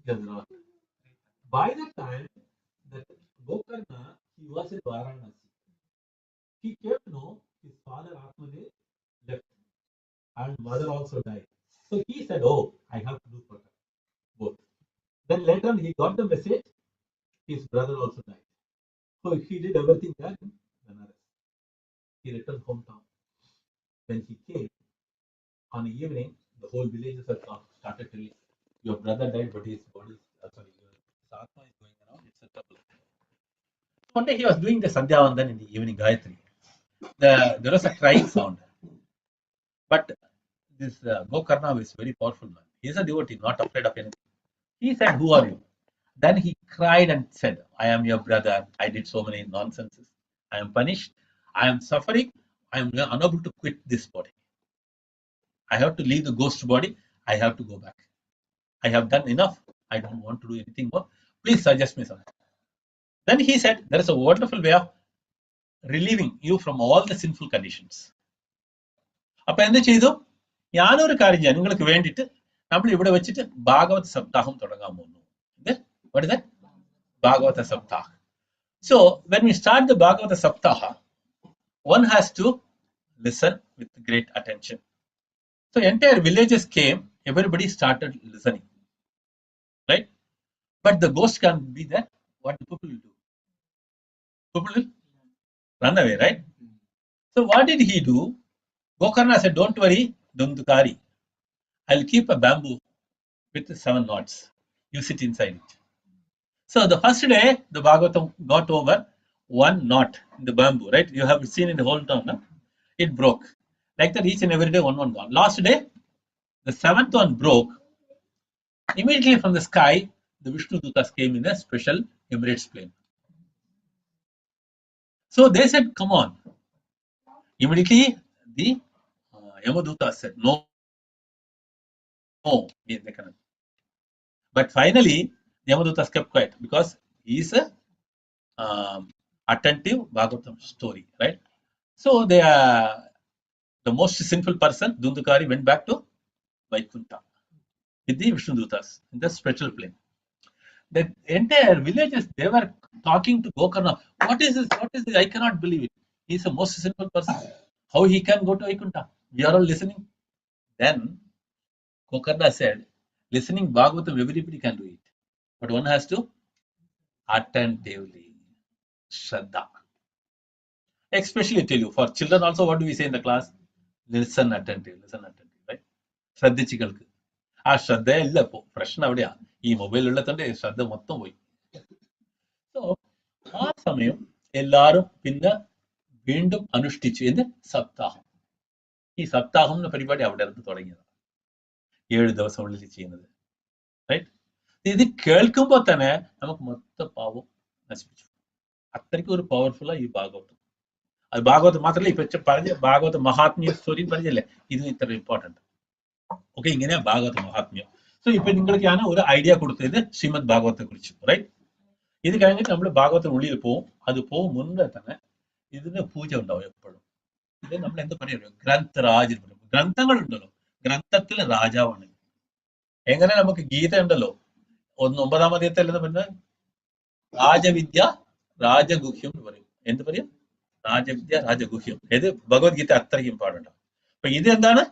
does not. By the time that Gokarna, he was in Varanasi. He came to know his father Atmadev left and mother also died. So he said, "Oh, I have to do for her, both." Then later on, he got the message, his brother also died. So he did everything there in Benares. He returned hometown. When he came on the evening, the whole villagers had started telling, "Your brother died, but his body, sorry, his atma is going around. It's a trouble." One day he was doing the Sandhyavandan in the evening, Gayatri. There was a crying sound. But this Gokarna is very powerful man. He is a devotee, not afraid of anything. He said, "Who are you?" Then he cried and said, "I am your brother. I did so many nonsenses. I am punished. I am suffering. I am unable to quit this body. I have to leave the ghost body. I have to go back. I have done enough. I don't want to do anything more. Please suggest me something." Then he said, "There is a wonderful way of relieving you from all the sinful conditions." അപ്പൊ എന്ത് ചെയ്തു? ഞാനൊരു കാര്യം ചെയ്യാം, നിങ്ങൾക്ക് വേണ്ടിയിട്ട് നമ്മൾ ഇവിടെ വെച്ചിട്ട് ഭാഗവത സപ്താഹം തുടങ്ങാൻ പോകുന്നു. What is that? Bhāgavata Saptaha. So when we start the Bhāgavata Saptaha, one has to listen with great attention. So entire villages came, everybody started listening, right? But the ghost can't be there. What the people will do? People will run away, right? So what did he do? Gokarna said, "Don't worry, Dundukari. I'll keep a bamboo with 7 knots. You sit inside it." So the first day, the Bhagavatam got over 1 knot in the bamboo, right? You have seen in the whole town, no? It broke. Like that, each and every day, one gone. Last day, the 7th one broke. Immediately from the sky, the Vishnu Dutas came in a special Emirates plane. So they said, "Come on." Immediately, the Yamaduta said, "No, no, they cannot." But finally, the Yamadutas kept quiet because he is a attentive Bhagavatam story, right? So they the most sinful person, Dundukari, went back to Vaikunta with the Vishnu Dutas in the special plane. The entire villages, they were talking to Gokarna. "What is this? What is this? I cannot believe it. He is the most sinful person. How he can go to Vaikunta?" We are all listening. Then Gokarna said, "Listening Bhagavatam, everybody can do it. But one has to attentively, Shraddha." Especially tell you, for children also, what do we say in the class? Listen attentive, right? ശ്രദ്ധിച്ച് കേൾക്ക്. ആ ശ്രദ്ധയല്ല ഇപ്പോ പ്രശ്നം എവിടെയാ? ഈ mobile ഉള്ളതുകൊണ്ട് ശ്രദ്ധ മൊത്തം പോയി. സോ ആ സമയം എല്ലാരും പിന്നെ വീണ്ടും അനുഷ്ഠിച്ചു. എന്ത്? സപ്താഹം. ഈ സപ്താഹം എന്ന പരിപാടി അവിടെ നിന്ന് തുടങ്ങിയതാണ്. 7 ദിവസം ഉള്ളിൽ ചെയ്യുന്നത്, റൈറ്റ്? ഇത് കേൾക്കുമ്പോൾ തന്നെ നമുക്ക് മൊത്തം പാവം നശിപ്പിച്ചു. അത്രയ്ക്ക് ഒരു പവർഫുള്ളാ ഈ ഭാഗവതം. അത് ഭാഗവതം മാത്രമല്ല, ഇപ്പൊ പറഞ്ഞ ഭാഗവത മഹാത്മ്യ സ്റ്റോറിയും പറഞ്ഞല്ലേ, ഇതിന് ഇത്ര ഇമ്പോർട്ടന്റ്. ഓക്കെ, ഇങ്ങനെയാ ഭാഗവത മഹാത്മ്യം. സോ ഇപ്പൊ നിങ്ങൾക്ക് ഞാൻ ഒരു ഐഡിയ കൊടുത്തത് ശ്രീമദ് ഭാഗവത്തെ കുറിച്ച്, റൈറ്റ്? ഇത് കഴിഞ്ഞിട്ട് നമ്മൾ ഭാഗവത്തിനുള്ളിൽ പോവും. അത് പോകും മുന്നേ തന്നെ ഇതിന് പൂജ ഉണ്ടാവും എപ്പോഴും. ഇത് നമ്മൾ എന്താ പറയുക? ഗ്രന്ഥരാജ്. ഗ്രന്ഥങ്ങൾ ഉണ്ടല്ലോ, ഗ്രന്ഥത്തിലെ രാജാവാണ്. എങ്ങനെ നമുക്ക് ഗീത ഉണ്ടല്ലോ, 9-ാം അധ്യായത്തിൽ എന്ന് പറഞ്ഞാൽ രാജവിദ്യ രാജഗുഹ്യം എന്ന് പറയും. എന്ത് പറയും? രാജവിദ്യ രാജഗുഹ്യം. ഏത്? ഭഗവത്ഗീത അത്രയ്ക്ക് ഇമ്പോർട്ടൻ്റ്. അപ്പൊ ഇത് എന്താണ്?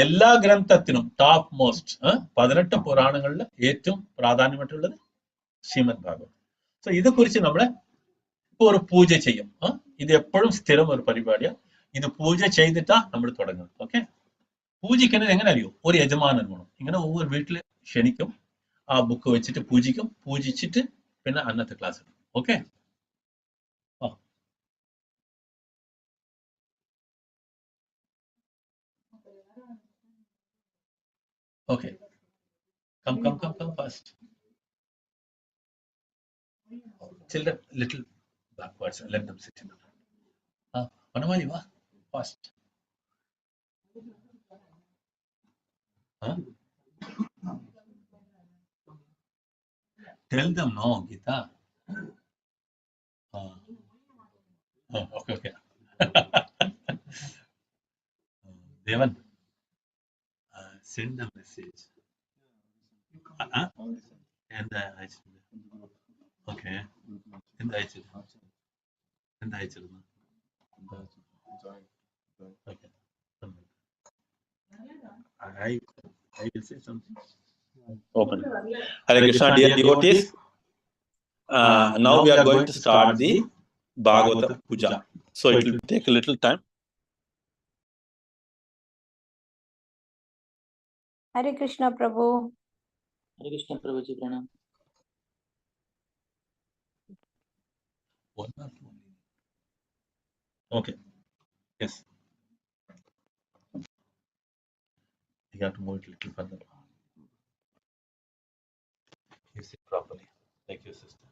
എല്ലാ ഗ്രന്ഥത്തിനും ടോപ്പ് മോസ്റ്റ് 18 പുരാണങ്ങളിൽ ഏറ്റവും പ്രാധാന്യമായിട്ടുള്ളത് ശ്രീമദ് ഭാഗവത്. സോ ഇതേക്കുറിച്ച് നമ്മള് ഇപ്പൊ ഒരു പൂജ ചെയ്യും. ഇത് എപ്പോഴും സ്ഥിരം ഒരു പരിപാടിയാണ്. ഇത് പൂജ ചെയ്തിട്ടാ നമ്മൾ തുടങ്ങുന്നത്. ഓക്കെ, പൂജിക്കുന്നത് എങ്ങനെ അറിയോ? ഒരു യജമാനൻ വേണം. ഇങ്ങനെ ഒவ்வொரு വീട്ടില് ക്ഷണിക്കും, ആ ബുക്ക് വെച്ചിട്ട് പൂജിക്കും. പൂജിച്ചിട്ട് പിന്നെ അന്നത്തെ ക്ലാസ് എടുക്കും. Okay, okay, come fast. Children, little backwards and let them sit in the front. Vanamali, va, fast. Tell them no, Gita. Okay. Devan, send a message. എന്താ അയച്ചിട്ടുണ്ട്? ഓക്കെ, എന്താ അയച്ചത്? എന്താ അയച്ചിരുന്നു? Okay. I will say something. Open. Hare Krishna, dear devotees. Now we are going to start the Bhāgavata Puja. So it will take a little time. Hare Krishna Prabhu. Hare Krishna Prabhuji, pranam. Okay. Yes. You have to move it a little further. You sit properly, like your sister.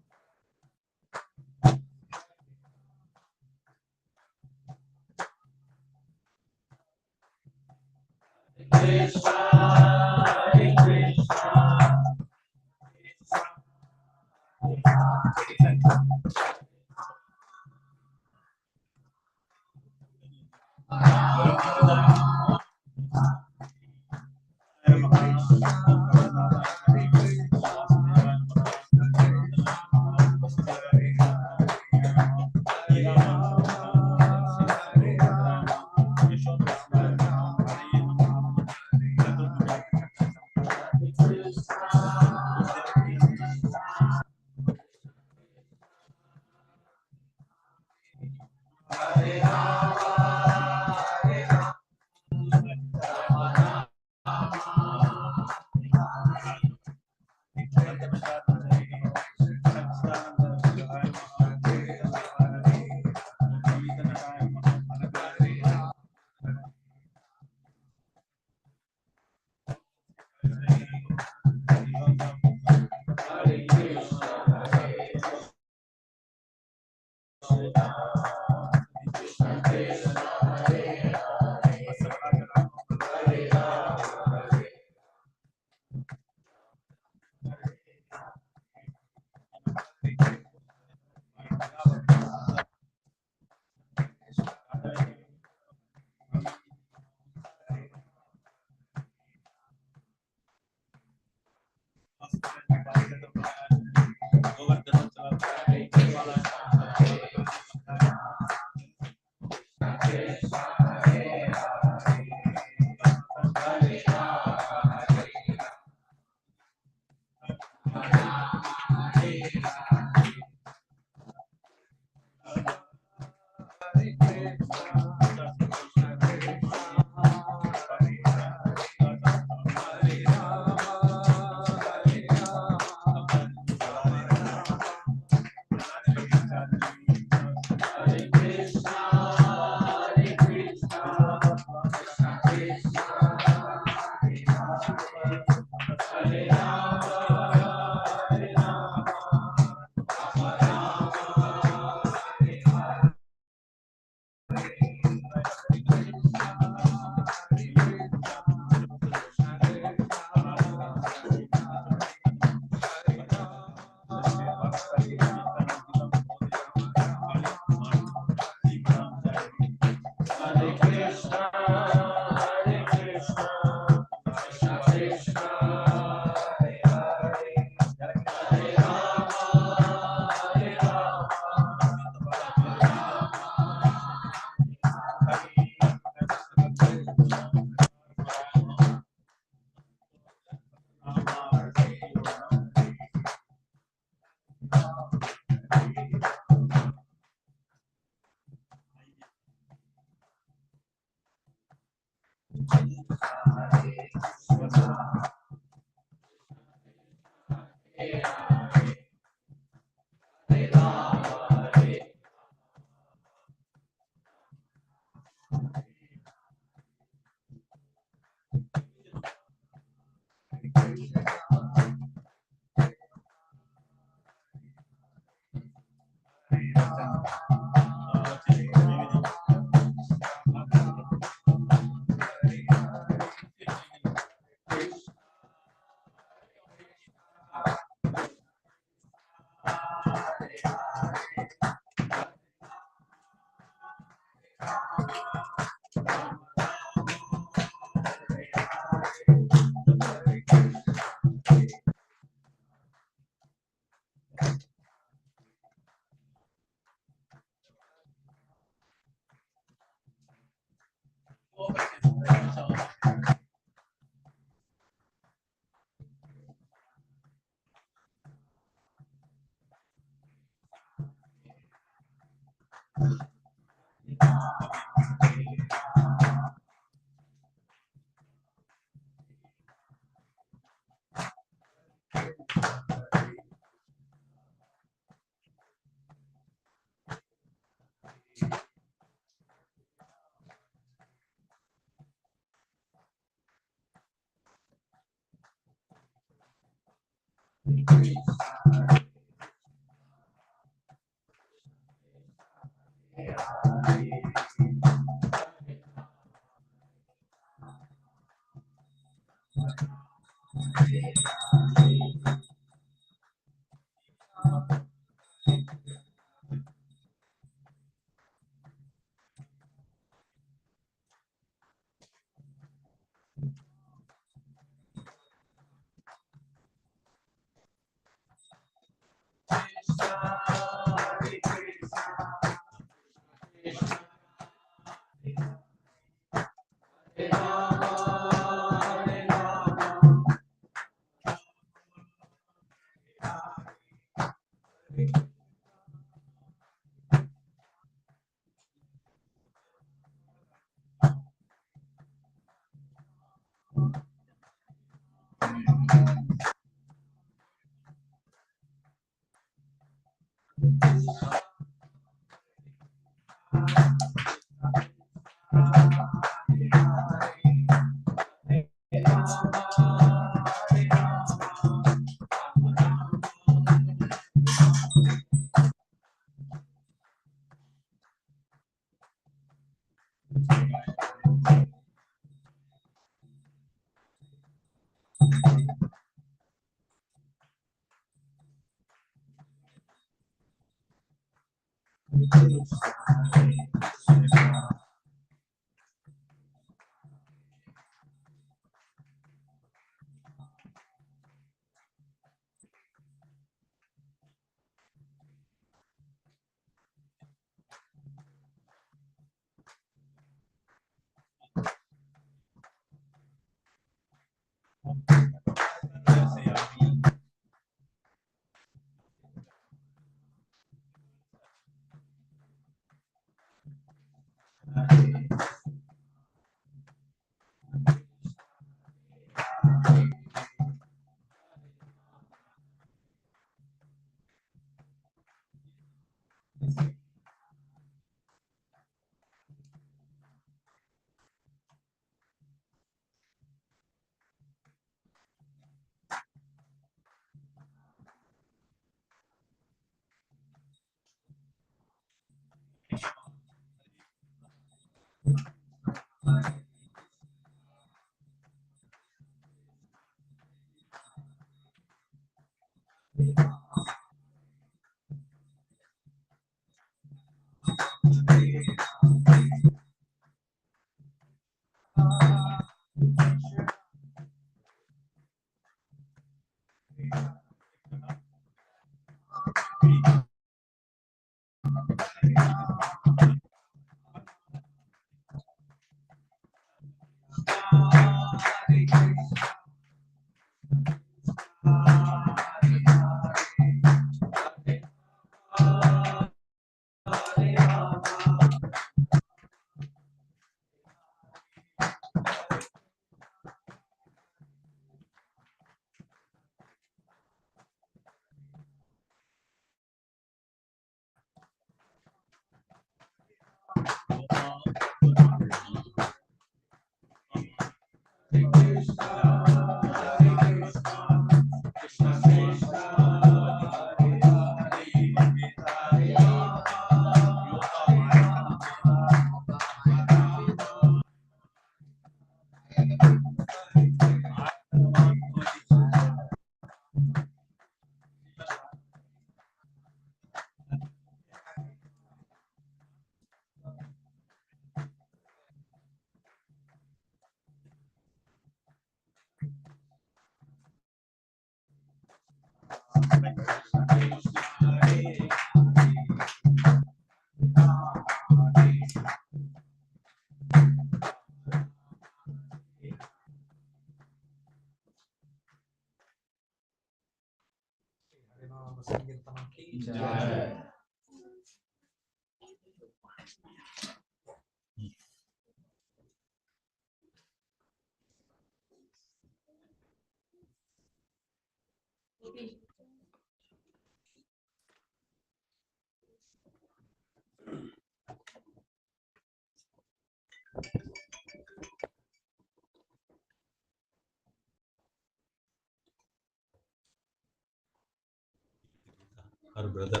Her brother.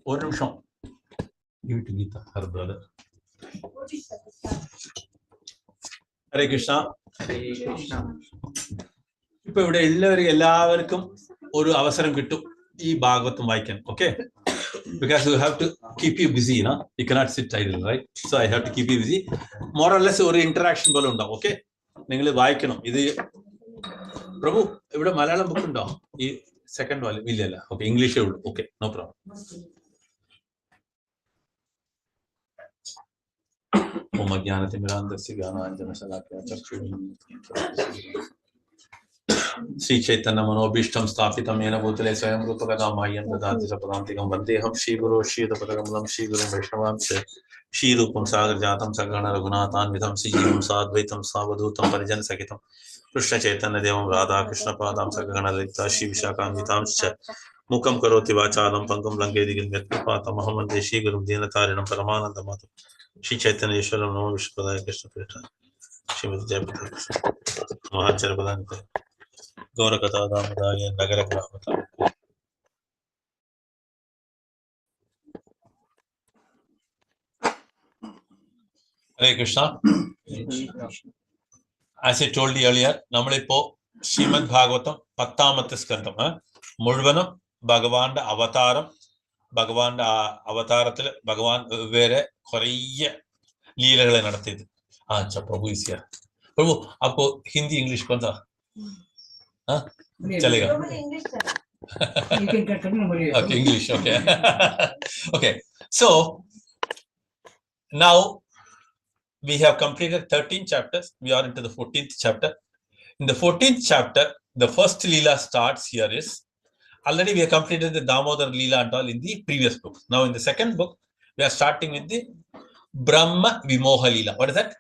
One nimsham. Give it to Geeta, her brother. Hare Krishna. ഇപ്പൊ ഇവിടെ എല്ലാവർക്കും ഒരു അവസരം കിട്ടും ഈ ഭാഗവതം വായിക്കാൻ. Okay, because you have to keep you busy, no? You cannot sit idle, right? So I have to keep you busy. More or less ഒരു interaction പോലെ ഉണ്ടാവും. Okay, നിങ്ങൾ വായിക്കണം. ഇത് പ്രഭു ഇവിടെ മലയാളം ബുക്ക് ഉണ്ടോ? ഈ സെക്കൻഡ് വാല്യം ഇല്ലല്ല. ഓക്കെ, ഇംഗ്ലീഷേ ഉള്ളൂ. Okay, no problem. ഓം അജ്ഞാനതിമിരാന്ധസ്യ ജ്ഞാനാഞ്ജനശലാകയാ ചക്ഷുരുന്മിലിതം श्री चैतन्य मनोभीष्टं स्थापितं येन भूतले स्वयं रूपकदा मह्यं ददाति सपदान्तिकं वन्देऽहं श्रीगुरो श्रीयुतपदकमलं श्रीगुरुं वैष्णवांश्च श्रीरूपं सागरजातं सगण रघुनाथान्वितं श्रीजीवं साद्वैतं सावधूतं परिजनसहितं कृष्णचैतन्यदेवं राधाकृष्णपादां सगण ललिता श्रीविशाखान्वितांश्च मुखं करोति वाचालं पङ्गुं लङ्घयति गिरिपातमहं वन्दे श्रीगुरुं दीनतारिणं परमानन्दमाधवं श्रीचैतन्येश्वरं नमो विष्णुपदाय कृष्णप्रेष्ठाय Shrimati Jaya Prada महाचरपदान्ते गौरकथादामदाय नगरग्रामता. Hare Krishna. As I told you earlier, നമ്മളിപ്പോ ശ്രീമദ് ഭാഗവതം 10ാമത്തെ സ്കന്ധം മുഴുവനും ഭഗവാന്റെ അവതാരത്തിൽ ഭഗവാൻ വേറെ കുറേ ലീലകളെ നടത്തിയത്. अच्छा प्रभु इस यार प्रभु आपको हिंदी इंग्लिश कौन सा चलेगा? Okay, English. Okay. Okay, so now we have completed 13 chapters. We are into the 14th chapter. In the 14th chapter, the first Leela starts here is, already we have completed the Damodar Leela and all in the previous book. Now in the second book, we are starting with the Brahma Vimoha Leela. What is that?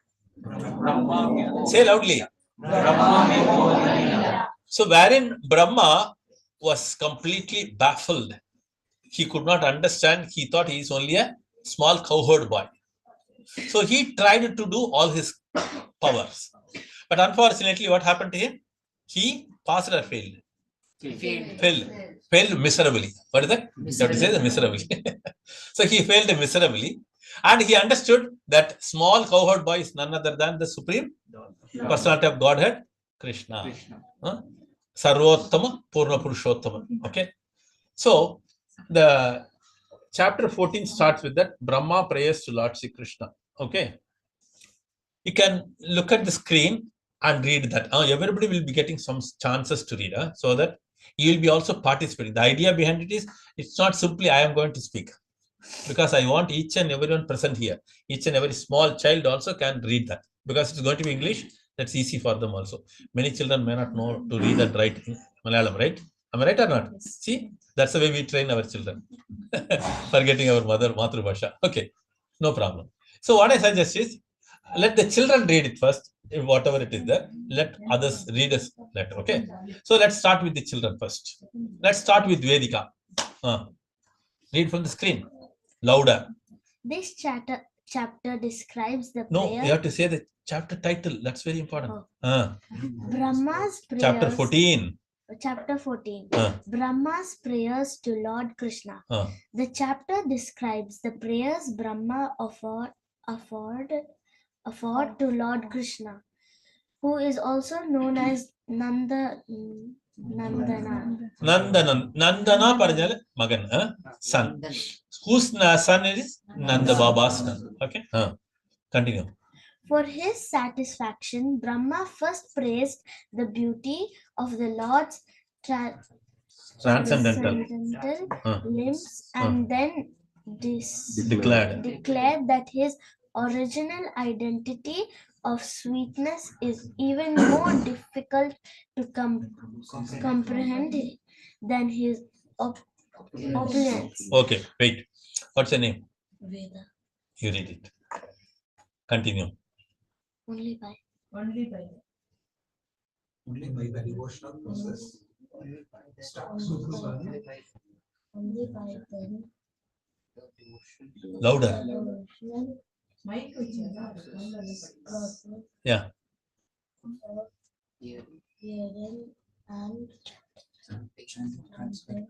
Say loudly. So wherein Brahma was completely baffled. He could not understand. He thought he is only a small cowherd boy. So he tried to do all his powers. But unfortunately, what happened to him? He passed or failed? Failed miserably. What is that? You have to say the miserably. So he failed miserably. And he understood that small cowherd boy is none other than the Supreme Personality of Godhead, Krishna. Sarvottama Purna Purushottama. Okay. So the chapter 14 starts with that Brahma prays to Lord Sri Krishna. Okay. You can look at the screen and read that. Everybody will be getting some chances to read, so that you will be also participating. The idea behind it is, it's not simply I am going to speak, because I want each and everyone present here. Each and every small child also can read that, because it's going to be English. That's easy for them also. Many children may not know to read and write in Malayalam, right? Am I right or not? See, that's the way we train our children. Forgetting our Matru Bhasha. Okay, no problem. So what I suggest is, let the children read it first. Whatever it is there, let others read us later. Okay. So let's start with the children first. Let's start with Vedika. Read from the screen. Louder. This chapter describes the No, prayer. you have to say the chapter title. That's very important. Brahma's prayers. Chapter 14. Chapter 14. Brahma's prayers to Lord Krishna. The chapter describes the prayers Brahma offered to Lord Krishna, who is also known as Nandana Paranjal Magan, son. Whose son is Nanda Baba's son. Okay. Continue. For his satisfaction, Brahma first praised the beauty of the Lord's transcendental limbs, and then declared. declared that his original identity of sweetness is even more difficult to comprehend than his opulence. Okay, wait. What's your name? Veda. You read it. Continue. Only by the devotional process. only by then. Louder. Yeah. Hearing and transcendental.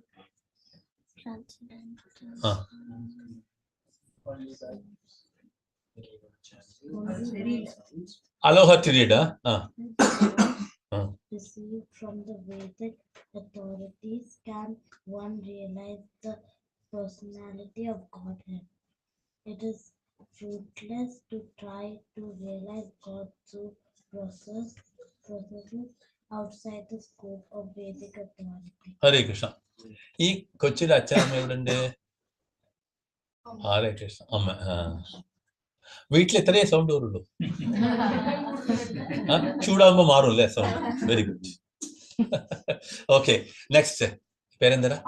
Allow her to read. Received from the Vedic authorities, can one realize the personality of Godhead? It is fruitless to try to realize God through processes outside the scope of Vedic authority. Hare Krishna. ഈ കൊച്ചിയുടെ അച്ഛനമ്മ എവിടെ? ഹരേ കൃഷ്ണ. അമ്മ വീട്ടിൽ എത്രയേ sound വരുള്ളൂ? ചൂടാകുമ്പോ മാറുമല്ലേ sound? Very good. Okay, next പേരെന്താ?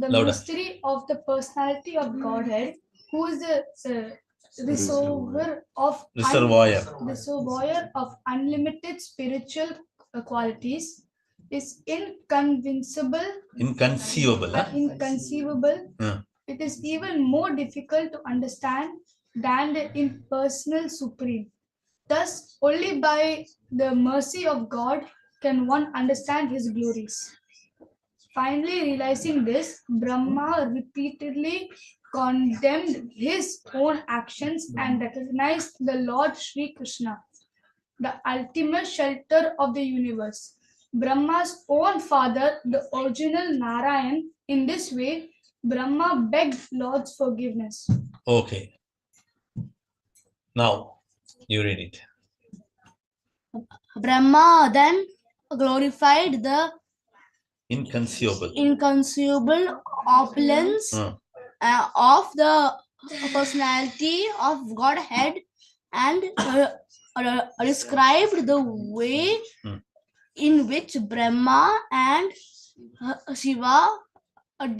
The mystery of the personality of Godhead, who is the reservoir of unlimited spiritual qualities, is inconceivable. It is even more difficult to understand than the impersonal supreme. Thus, only by the mercy of God can one understand his glories. Finally, realizing this, Brahma repeatedly condemned his own actions and recognized the Lord Sri Krishna, the ultimate shelter of the universe, Brahma's own father, the original Narayan. In this way, Brahma begged Lord's forgiveness. Okay. Now, you read it. Brahma then glorified the inconceivable opulence of the personality of Godhead and described the way in which Brahma and Shiva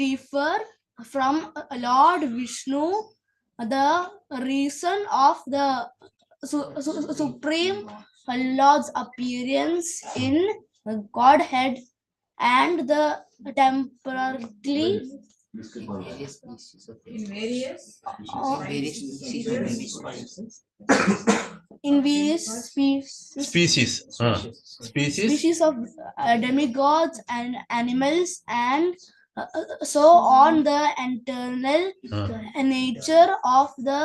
differ from Lord Vishnu, the reason of the Supreme Lord's appearance in Godhead, and the temporarily in various species of demigods and animals, and so on the internal nature of the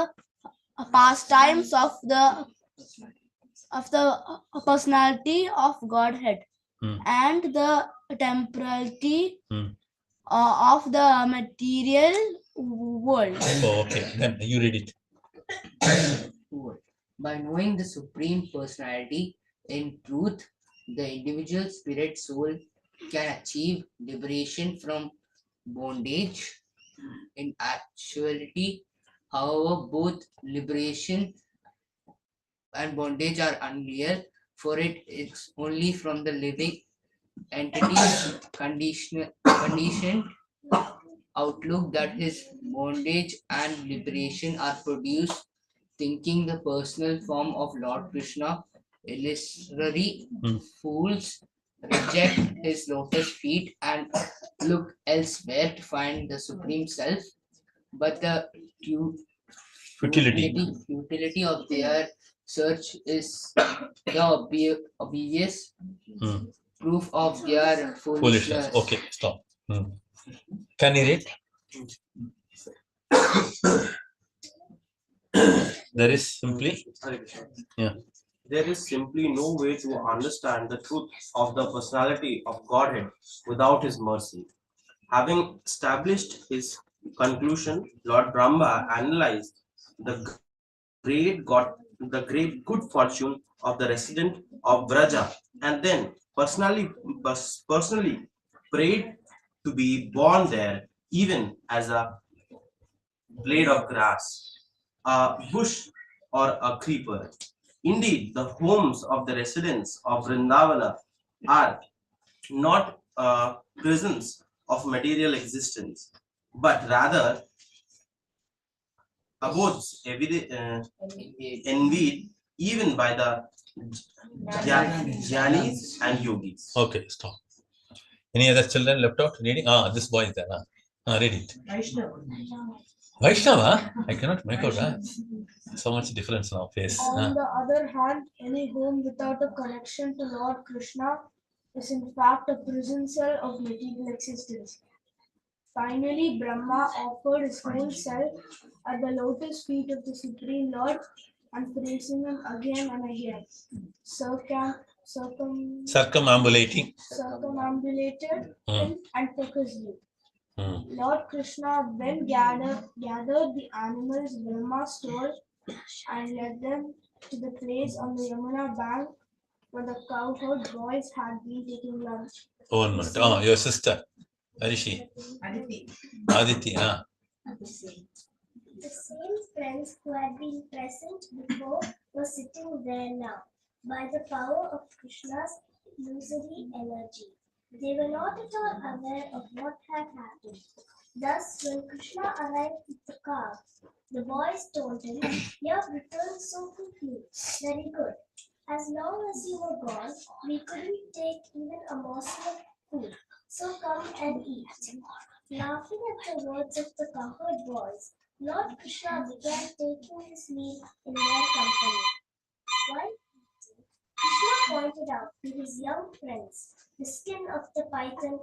pastimes of the personality of Godhead, and the temporality of the material world. Oh, okay, then you read it. By knowing the Supreme Personality in truth, the individual spirit soul can achieve liberation from bondage. In actuality, however, both liberation and bondage are unreal, for it's only from the living entity's conditioned outlook that his bondage and liberation are produced. Thinking the personal form of Lord Krishna illusory, fools reject his lotus feet and look elsewhere to find the Supreme Self, but the futility of their search is the obvious proof of their foolishness. Okay, stop. Can you read? There is simply no way to understand the truth of the personality of Godhead without his mercy. Having established his conclusion, Lord Brahma analyzed the great good fortune of the resident of Vraja, and then personally prayed to be born there, even as a blade of grass, a bush, or a creeper. Indeed, the homes of the residents of Vrindavana are not prisons of material existence, but rather abodes envied even by the jnanis and yogis. Okay, stop. Any other children left out reading? This boy is there. Read it. Vaishnava? I cannot make out. So much difference now. Face. On the other hand, any home without a connection to Lord Krishna is in fact a prison cell of material existence. Finally, Brahma offered his whole self at the lotus feet of the Supreme Lord and praising him again and again. Circumambulating. Circumambulated him and took his leave. Lord Krishna then gathered the animals Brahma stole and led them to the place on the Yamuna bank where the cowherd boys had been taking lunch. 1 minute. Your sister. Where is she? Aditi. The same friends who had been present before were sitting there now, by the power of Krishna's illusory energy. They were not at all aware of what had happened. Thus, when Krishna arrived with the cow, the boys told him, "You have returned so quickly. Very good. As long as you were gone, we couldn't take even a morsel of food. So come and eat." Laughing at the words of the cowherd boys, Lord Krishna began taking his leave in their company. While eating, Krishna pointed out to his young friends the skin of the python,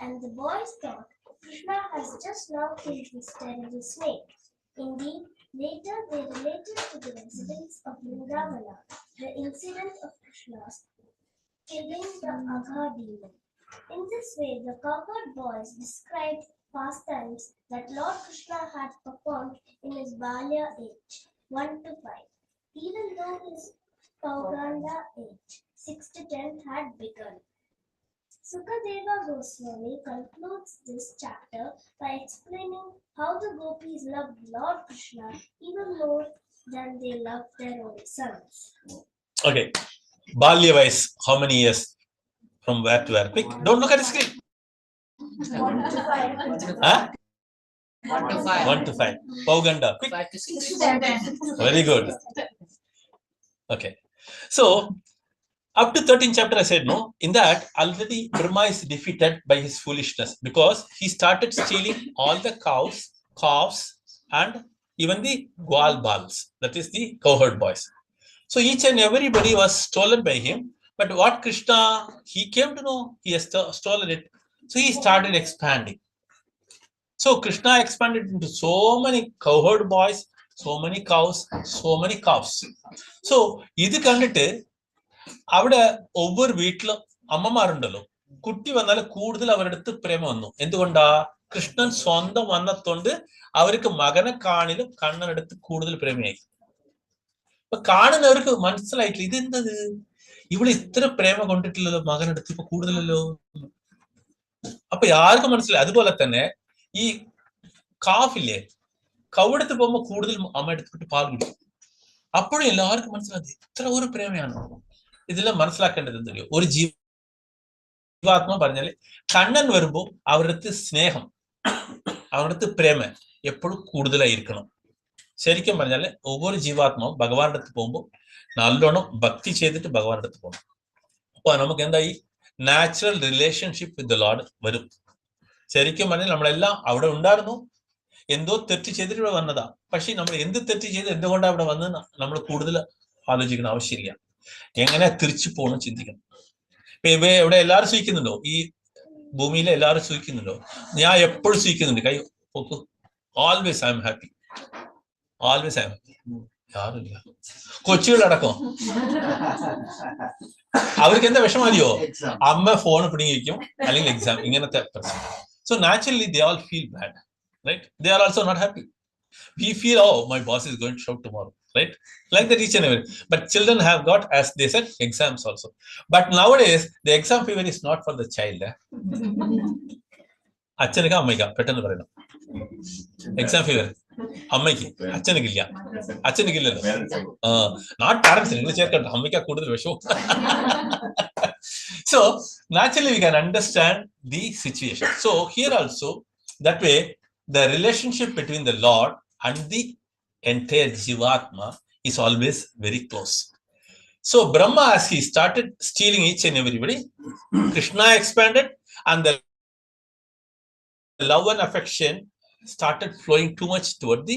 and the boys thought Krishna has just now killed this terrible snake. Indeed, later they related to the residents of Vrindavana the incident of Krishna's killing the Agha demon. In this way, the cowherd boys described pastimes that Lord Krishna had performed in his Balya age, 1 to 5, even though his Pauganda age, 6 to 10, had begun. Sukadeva Goswami concludes this chapter by explaining how the gopis loved Lord Krishna even more than they loved their own sons. Okay. Balya wise, how many years? From where to where? Quick. Don't look at the screen. 1 to 5. Huh? 1 to 5. 1 to 5. Pauganda. Quick. 5 to 6. Very good. Okay. So, up to 13th chapter, I said no. In that, already Brahma is defeated by his foolishness because he started stealing all the cows, calves, and even the gwal bals. That is the cowherd boys. So each and everybody was stolen by him. But what Krishna, he came to know, he has stolen it. So he started expanding. So Krishna expanded into so many cowherd boys, so many cows, so many calves. So, this kandittu അവിടെ ഒവ്വൊരു വീട്ടിലും അമ്മമാരുണ്ടല്ലോ, കുട്ടി വന്നാൽ കൂടുതൽ അവരുടെ അടുത്ത് പ്രേമ വന്നു. എന്തുകൊണ്ടാ? കൃഷ്ണൻ സ്വന്തം വന്നത്തോണ്ട് അവർക്ക് മകനെ കാണിലും കണ്ണനടുത്ത് കൂടുതൽ പ്രേമയായി. അപ്പൊ കാണുന്നവർക്ക് മനസ്സിലായിട്ടില്ല, ഇതെന്തത്, ഇവിടെ ഇത്ര പ്രേമ കൊണ്ടിട്ടില്ലല്ലോ, മകനടുത്ത് ഇപ്പൊ കൂടുതലല്ലോ. അപ്പൊ ആർക്കും മനസ്സിലായി. അതുപോലെ തന്നെ ഈ കാഫില്ലേ, കവെടുത്ത് പോകുമ്പോ കൂടുതൽ അമ്മ എടുത്തിട്ട് പാൽ കുടിക്കും. അപ്പോഴും എല്ലാവർക്കും മനസ്സിലായി ഇത്ര ഒരു പ്രേമയാണ്. ഇതെല്ലാം മനസ്സിലാക്കേണ്ടത് എന്തല്ലോ, ഒരു ജീവാത്മ പറഞ്ഞാല് കണ്ണൻ വരുമ്പോ അവരുടെ അടുത്ത് സ്നേഹം, അവരുടെ അടുത്ത് പ്രേമ എപ്പോഴും കൂടുതലായിരിക്കണം. ശരിക്കും പറഞ്ഞാല് ഒവ്വൊരു ജീവാത്മാവും ഭഗവാന്റെ അടുത്ത് പോകുമ്പോൾ നല്ലോണം ഭക്തി ചെയ്തിട്ട് ഭഗവാന്റെ അടുത്ത് പോകണം. അപ്പൊ നമുക്ക് എന്തായി natural relationship with the Lord വരും. ശരിക്കും പറഞ്ഞാൽ നമ്മളെല്ലാം അവിടെ ഉണ്ടായിരുന്നു, എന്തോ തെറ്റ് ചെയ്തിട്ട് ഇവിടെ വന്നതാ. പക്ഷെ നമ്മൾ എന്ത് തെറ്റ് ചെയ്ത് എന്തുകൊണ്ടാണ് അവിടെ വന്നത് നമ്മൾ കൂടുതൽ ആലോചിക്കണം ആവശ്യമില്ല. എങ്ങനെ തിരിച്ചു പോകണം ചിന്തിക്കണം. ഇപ്പൊ ഇവിടെ എല്ലാവരും സൂചിക്കുന്നുണ്ടോ? ഈ ഭൂമിയിലെ എല്ലാവരും സൂചിക്കുന്നുണ്ടോ? ഞാൻ എപ്പോഴും സൂചിക്കുന്നുണ്ട്, കൈ പൊക്കു. Always I am happy, always I am happy. യാറില്ല, കൊച്ചുകളടക്കം അവർക്ക് എന്താ വിഷമറിയോ? അമ്മ ഫോൺ പിടിങ്ങി വയ്ക്കും, അല്ലെങ്കിൽ എക്സാം, ഇങ്ങനത്തെ പ്രശ്നം. So naturally they all feel bad, right? They are also not happy. We feel, oh, my boss is going to shout tomorrow. right? Like that each and every. But children have got, as they said, exams also. But nowadays, the exam fever is not for the child. അച്ഛനൊക്കെ അമ്മയ്ക്ക പെട്ടെന്ന് പറയണം exam fever അമ്മയ്ക്ക് അച്ഛനക്കില്ല അച്ഛനക്കില്ലല്ലോ not പാരന്റ്സിന് നിങ്ങൾ ചേർക്കണ്ട അമ്മയ്ക്കാ കൂടുതൽ വിഷവും. So naturally we can understand the situation. So here also that way the relationship between the Lord and the entire Jivatma is always very close. So Brahma, as he started stealing each and everybody, Krishna expanded and the love and affection started flowing too much toward the.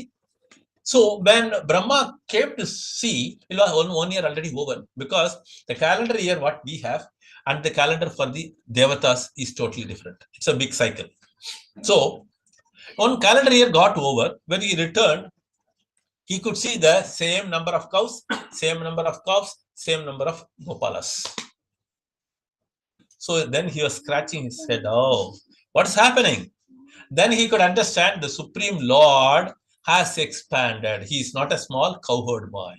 So when Brahma came to see, it was 1 year already over, because the calendar year what we have and the calendar for the Devatas is totally different. It's a big cycle. So one calendar year got over. When he returned, he could see the same number of cows, same number of calves, same number of gopalas. So then he was scratching his head. Oh, what's happening? Then he could understand the Supreme Lord has expanded. He is not a small cowherd boy.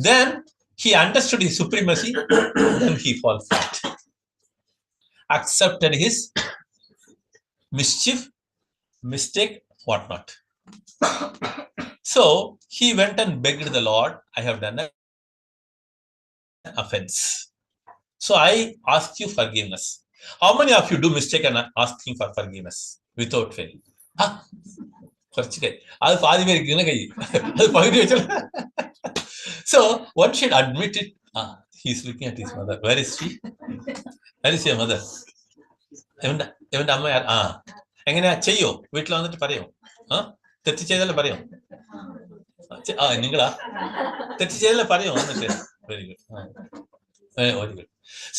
Then he understood his supremacy. Then he fell flat. Accepted his mischief, mistake, whatnot. So he went and begged the Lord, I have done an offense. So I ask you forgiveness. How many of you do mistake and asking for forgiveness without fail? So one should admit it. He's looking at his mother. Where is she? Where is your mother? എങ്ങനെയാ ചെയ്യോ വീട്ടിൽ വന്നിട്ട് പറയോ തെറ്റ് ചെയ്താലും പറയോ നിങ്ങളാ തെറ്റ് ചെയ്താലും പറയോ എന്നിട്ട് very good very good.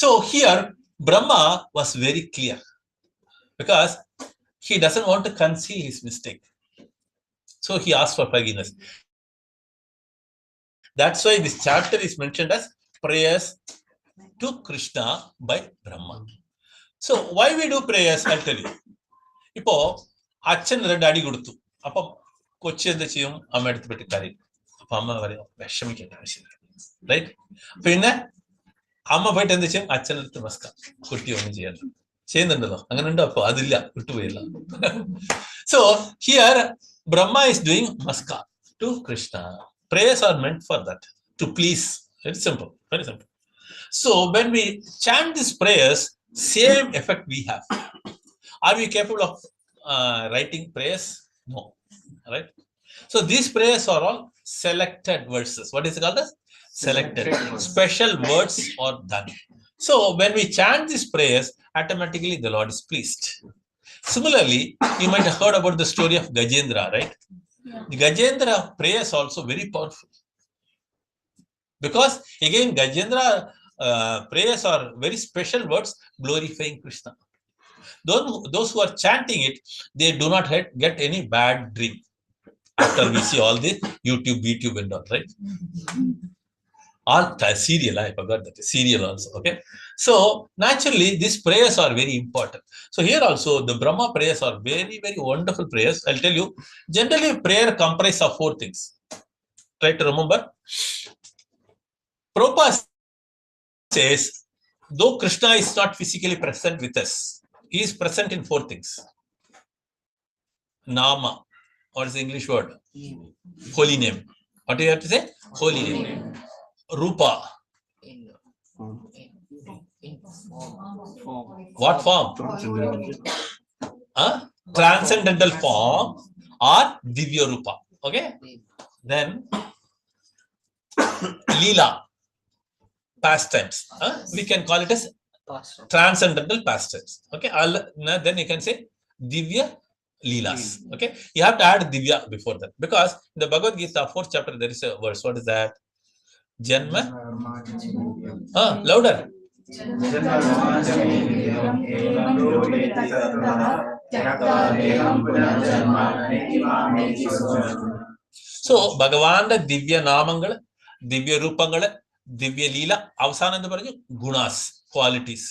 So here Brahma was very clear because he doesn't want to conceal his mistake. So he asked for forgiveness. That's why this chapter is mentioned as prayers to Krishna by Brahma. So why we do prayers, I'll tell you. ഇപ്പോ അച്ഛൻ 2 അടി കൊടുത്തു. അപ്പം കൊച്ചു എന്ത് ചെയ്യും? അമ്മ എടുത്ത് പെട്ടി കരയും. അപ്പൊ അമ്മ പറയും വിഷമിക്കേണ്ട ആവശ്യമില്ല, റൈറ്റ്? പിന്നെ അമ്മ പോയിട്ട് എന്ത് ചെയ്യും? അച്ഛനടുത്ത് നമസ്കാരം, കുട്ടി ഒന്നും ചെയ്യാൻ ചെയ്യുന്നുണ്ടല്ലോ, അങ്ങനെ ഉണ്ടോ? അപ്പൊ അതില്ല, വിട്ടുപോയില്ല. So here Brahma is doing namaskar to Krishna. Prayers are meant for that, to please. Very simple, very simple. So when we chant these prayers, same effect we have. Are we capable of writing prayers? No, right? So these prayers are all selected verses. What is it called as? Selected. Special words are done. So when we chant these prayers, automatically the Lord is pleased. Similarly, you might have heard about the story of Gajendra, right? Yeah. The Gajendra prayers also very powerful. Because again, Gajendra prayers are very special words glorifying Krishna. Those who are chanting it, they do not get any bad dream. After we see all the YouTube and all, right? All serial, I forgot that serial also. Okay, so naturally these prayers are very important. So here also the Brahma prayers are very, very wonderful prayers. I'll tell you, generally prayer comprises of 4 things. Try to remember. Prabhupada says, though Krishna is not physically present with us, he is present in 4 things. Nama, what is the English word? Holy name. What do you have to say? Holy name. Rupa. What form? Transcendental form or Divya Rupa. Okay. Then Leela, pastimes. We can call it as transcendental pastimes. Okay. Then you can say Divya Leelas. Okay. You have to add Divya before that, because in the Bhagavad Gita 4th chapter there is a verse. What is that? Janma. Louder. So Bhagavanta Divya Namangal, Divya Rupangal, Divya Leela, അവസാനം എന്ന് പറഞ്ഞു ഗുണാസ്, qualities.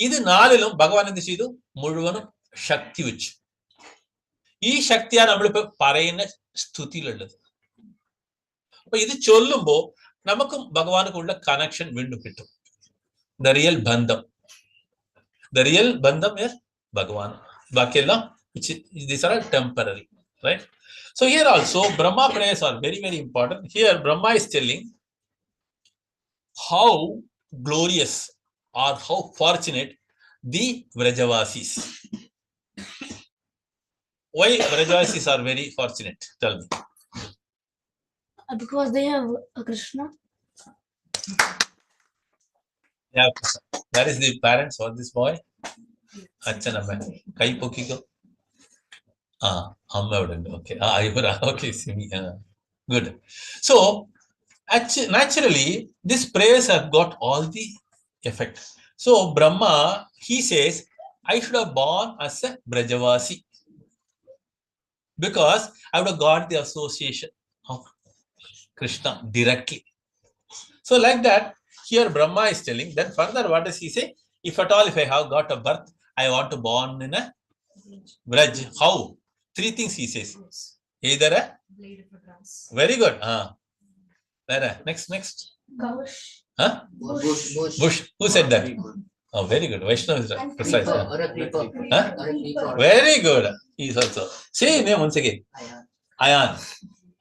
ഇത് 4ലും ഭഗവാൻ എന്ത് ചെയ്തു? മുഴുവനും ശക്തി വെച്ചു. ഈ ശക്തിയാണ് നമ്മളിപ്പോ പറയുന്ന സ്തുതിയിലുള്ളത്. അപ്പൊ ഇത് ചൊല്ലുമ്പോ നമുക്കും ഭഗവാനുക്കുള്ള കണക്ഷൻ വീണ്ടും കിട്ടും. ദ റിയൽ ബന്ധം ഭഗവാൻ. ബാക്കിയെല്ലാം these are temporary, right? So here also Brahma prayers are very, very important. Here Brahma is telling how glorious or how fortunate the Vrajavasis. Why Vrajavasis are very fortunate? Tell me. Because they have Krishna. Yeah. That is the parents for this boy. Achanamma. Kai pokiko. Amma udandu. Okay. Okay. Good. So naturally, these prayers have got all the effect. So Brahma, he says, I should have born as a Brajavasi because I would have got the association of Krishna directly. So like that, here Brahma is telling. Then further, what does he say? If at all, if I have got a birth, I want to born in a Braj. How? 3 things he says. Either a Blade of grass. very good. Where? Next. Bush. Huh? Bush. Who said that? Very good. Oh, very good. Vaishnav is right. Precise. Creeper or a creeper. Huh? Or a creeper. Very good. He is also. Say his name once again. Ayan. Ayan.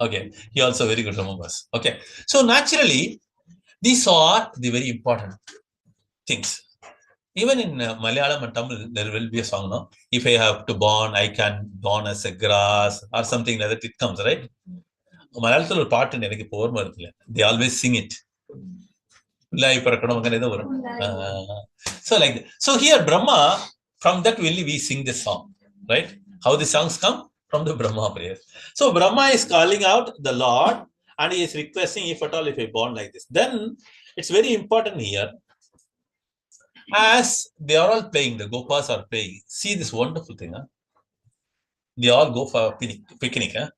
Okay. He also very good remembers. Okay. So naturally, these are the very important things. Even in Malayalam and Tamil, there will be a song, no? If I have to born, I can born as a grass or something like that. It comes, right? Malayalam or part in they always sing it. So like that. So here Brahma, from that only we sing this song, right? How the songs come? From the Brahma prayer. So Brahma is calling out the Lord and he is requesting, if at all, if I born like this. Then it's very important here. As they are all playing, the Gopas are playing. See this wonderful thing. Huh? They all go for a picnic. Huh?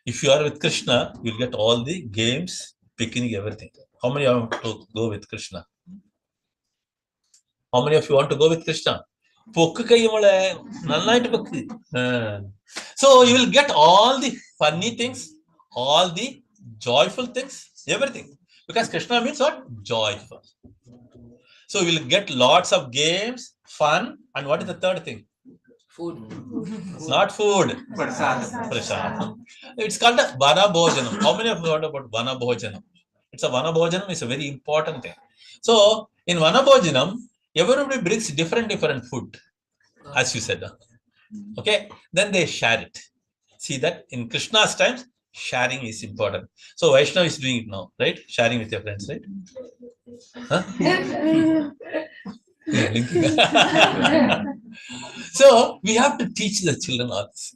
If you are with Krishna, you'll get all the games, picnic, everything. How many of you want to go with Krishna? How many of you want to go with Krishna? So you will get all the funny things, all the joyful things, everything. Because Krishna means what? Joyful. So we will get lots of games, fun, and what is the third thing? Food. Not food. Prasadam. It's called a Vana Bhojanam. How many of you heard about Vana Bhojanam? It's a Vana Bhojanam is a very important thing. So in Vana Bhojanam, everybody brings different food, as you said. Okay, then they share it. See that in Krishna's times, sharing is important. So Vaishnav is doing it now, right? Sharing with your friends, right? Huh? So we have to teach the children all this.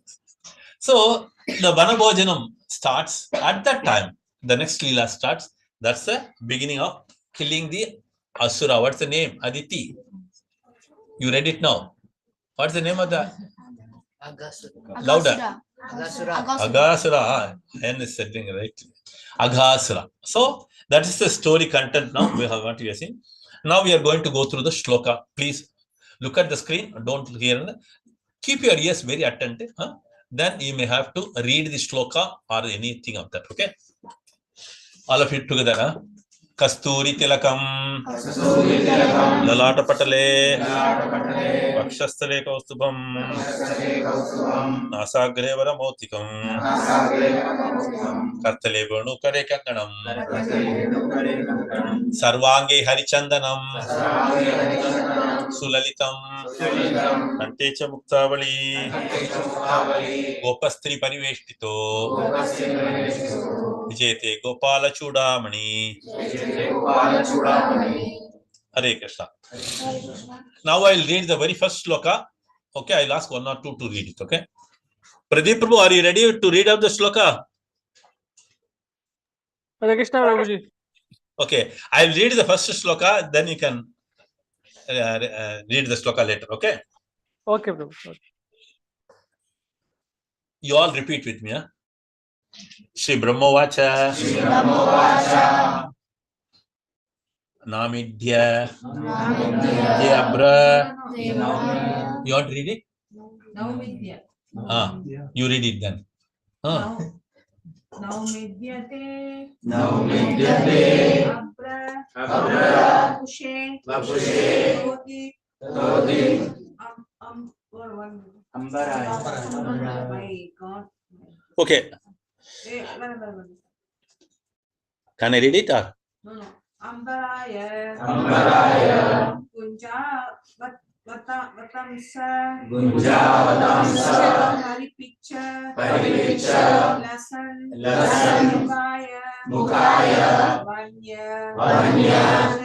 So the Vanabhojanam starts at that time. The next Leela starts. That's the beginning of killing the Asura. What's the name? Aditi. You read it now. What's the name of that? Louder. Aghasura. N is setting right. Aghasura. So that is the story content now. We have what we are seeing. Now we are going to go through the shloka. Please look at the screen. Don't hear. Keep your ears very attentive. Huh? Then you may have to read the shloka or anything of that. Okay. All of you together. Huh? Kasturi tilakam lalata patale vakshastale kaustubam nasagre varamotikam kartale venu kare kanganam sarvange harichandanam sulalitam antecha muktavali gopastri pariveshtito vijayate gopala chudamani. Hare Krishna. Now I'll read the very first shloka. Okay, I'll ask one or two to read it. Okay. Pradeep Prabhu, are you ready to read out the shloka? Hare Krishna, Prabhuji. Okay, I'll read the first shloka, then you can read the shloka later. Okay. Okay, Prabhu. Okay. You all repeat with me. Huh? Shri Brahma Vacha. Namidya. Yabra. You want to read it? Naumidya. You read it then. Now medyate. Abra. Pushe. Ambaraya. My God. Okay. Can I read it or? No. Ambaraya. Vatamsa. Paripicha. Lasan. Mukaya. Vanya.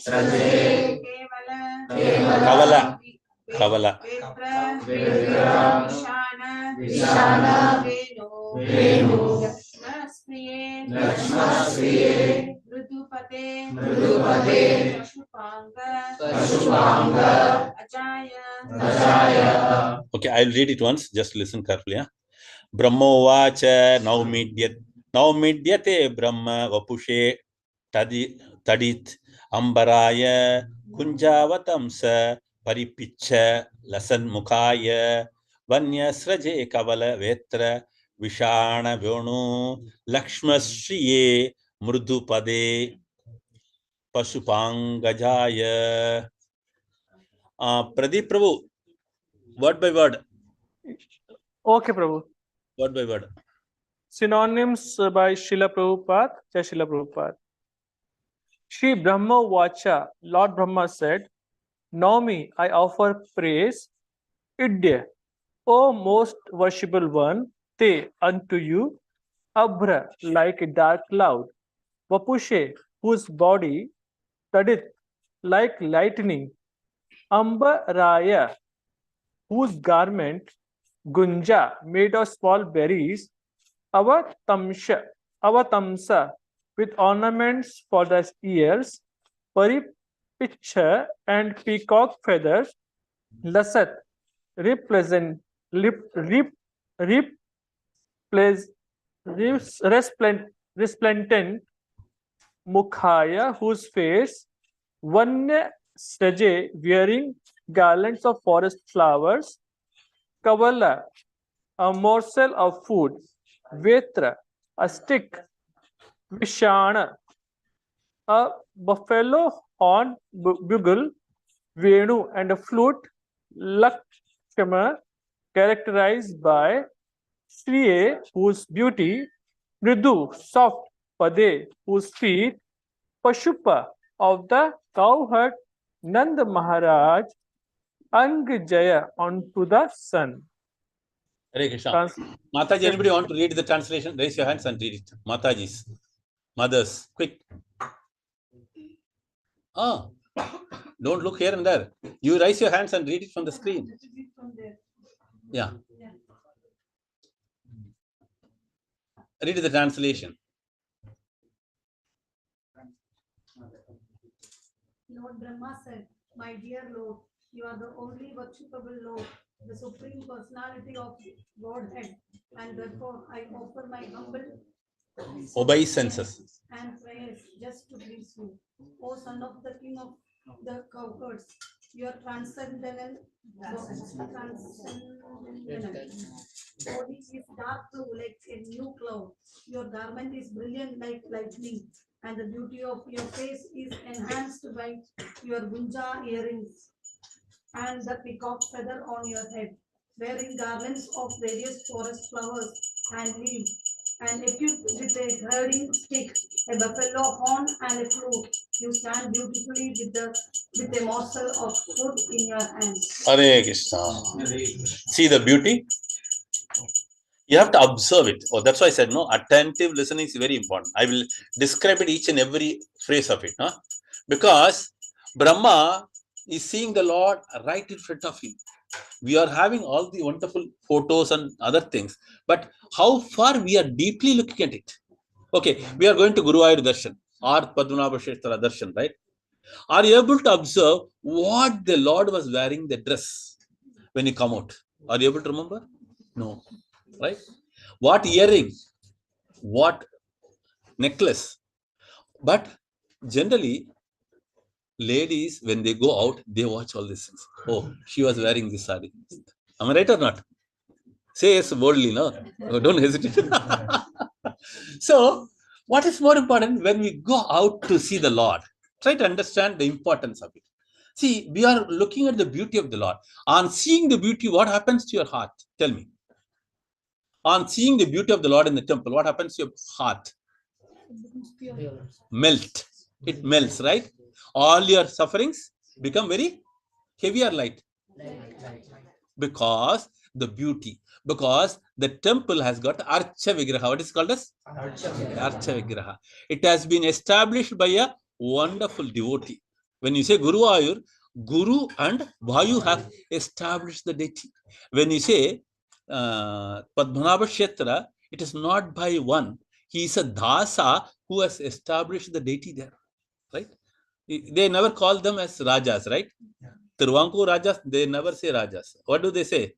Sraje. Kavala. Vishana. Venu. Lakshmasriye. Mridupate. Pashupanga. Ajaya. Okay, I'll read it once. Just listen carefully. Brahmovacha now midyate Brahma vapushe tadit ambaraya kunjavatamsa paripicha lasan mukaya vanya sraje kavala vetra vishana vyonu lakshmasriye mridupade pashupangajaya. Pradeep Prabhu, word by word. Okay, Prabhu. Word by word. Synonyms by Srila Prabhupada. Jai Srila Prabhupada. Shri Brahma Vacha, Lord Brahma said, Naumi, I offer praise, Idya, O most worshipable one, Te, unto you, Abhra, like a dark cloud, Vapushe, whose body, Tadit, like lightning, Amba Raya, whose garment, Gunja, made of small berries, Avatamsa, with ornaments for the ears, Paripicha and peacock feathers, Lasat, resplendent, resplendent, Mukhaya, whose face, Vanya Sraje, wearing garlands of forest flowers, Kavala, a morsel of food, Vetra, a stick, Vishana, a buffalo horn bugle, Venu, and a flute, Lakshma, characterized by Sriye, whose beauty, Mridu, soft, Pade, whose feet, Pashupa, of the cowherd, Nanda Maharaj, Angajaya, onto the sun. Hare Krishna. Mataji, anybody want to read the translation? Raise your hands and read it. Matajis, mothers, quick. Don't look here and there. You raise your hands and read it from the screen. Yeah. Read the translation. Lord Brahma said, My dear Lord, you are the only worshipable Lord, the Supreme Personality of Godhead, and therefore I offer my humble obeisances and prayers just to please you. O Son of the King of the Cowherds, your transcendental body is dark blue like a new cloud. Your garment is brilliant like lightning, and the beauty of your face is enhanced by your gunja earrings and the peacock feather on your head, wearing garlands of various forest flowers and leaves, and equipped with a herding stick, a buffalo horn, and a flute. You stand beautifully with a morsel of food in your hands. Hare Krishna. See the beauty? You have to observe it. Oh, that's why I said no. Attentive listening is very important. I will describe it each and every phrase of it. Because Brahma is seeing the Lord right in front of him. We are having all the wonderful photos and other things. But how far we are deeply looking at it? Okay, we are going to Guru Ayur Darshan or Padmanabha Kshetra Darshan, right? Are you able to observe what the Lord was wearing the dress when he come out? Are you able to remember? No. Right? What earring? What necklace? But generally, ladies, when they go out, they watch all these things. Oh, she was wearing this saree. Am I right or not? Say yes boldly, no? Don't hesitate. So, what is more important when we go out to see the Lord? Try to understand the importance of it. See, we are looking at the beauty of the Lord. On seeing the beauty, what happens to your heart? Tell me. On seeing the beauty of the Lord in the temple, what happens to your heart? Melt. It melts, right? All your sufferings become very heavy or light. Because the beauty. Because the temple has got Archa Vigraha. What is called as? Archa Vigraha. It has been established by a wonderful devotee. When you say Guru Ayur, Guru and Vayu have established the deity. When you say Padmanabha Kshetra, it is not by one. He is a Dasa who has established the deity there. Right? They never call them as Rajas, right? Tiruvankur Rajas, they never say Rajas. What do they say?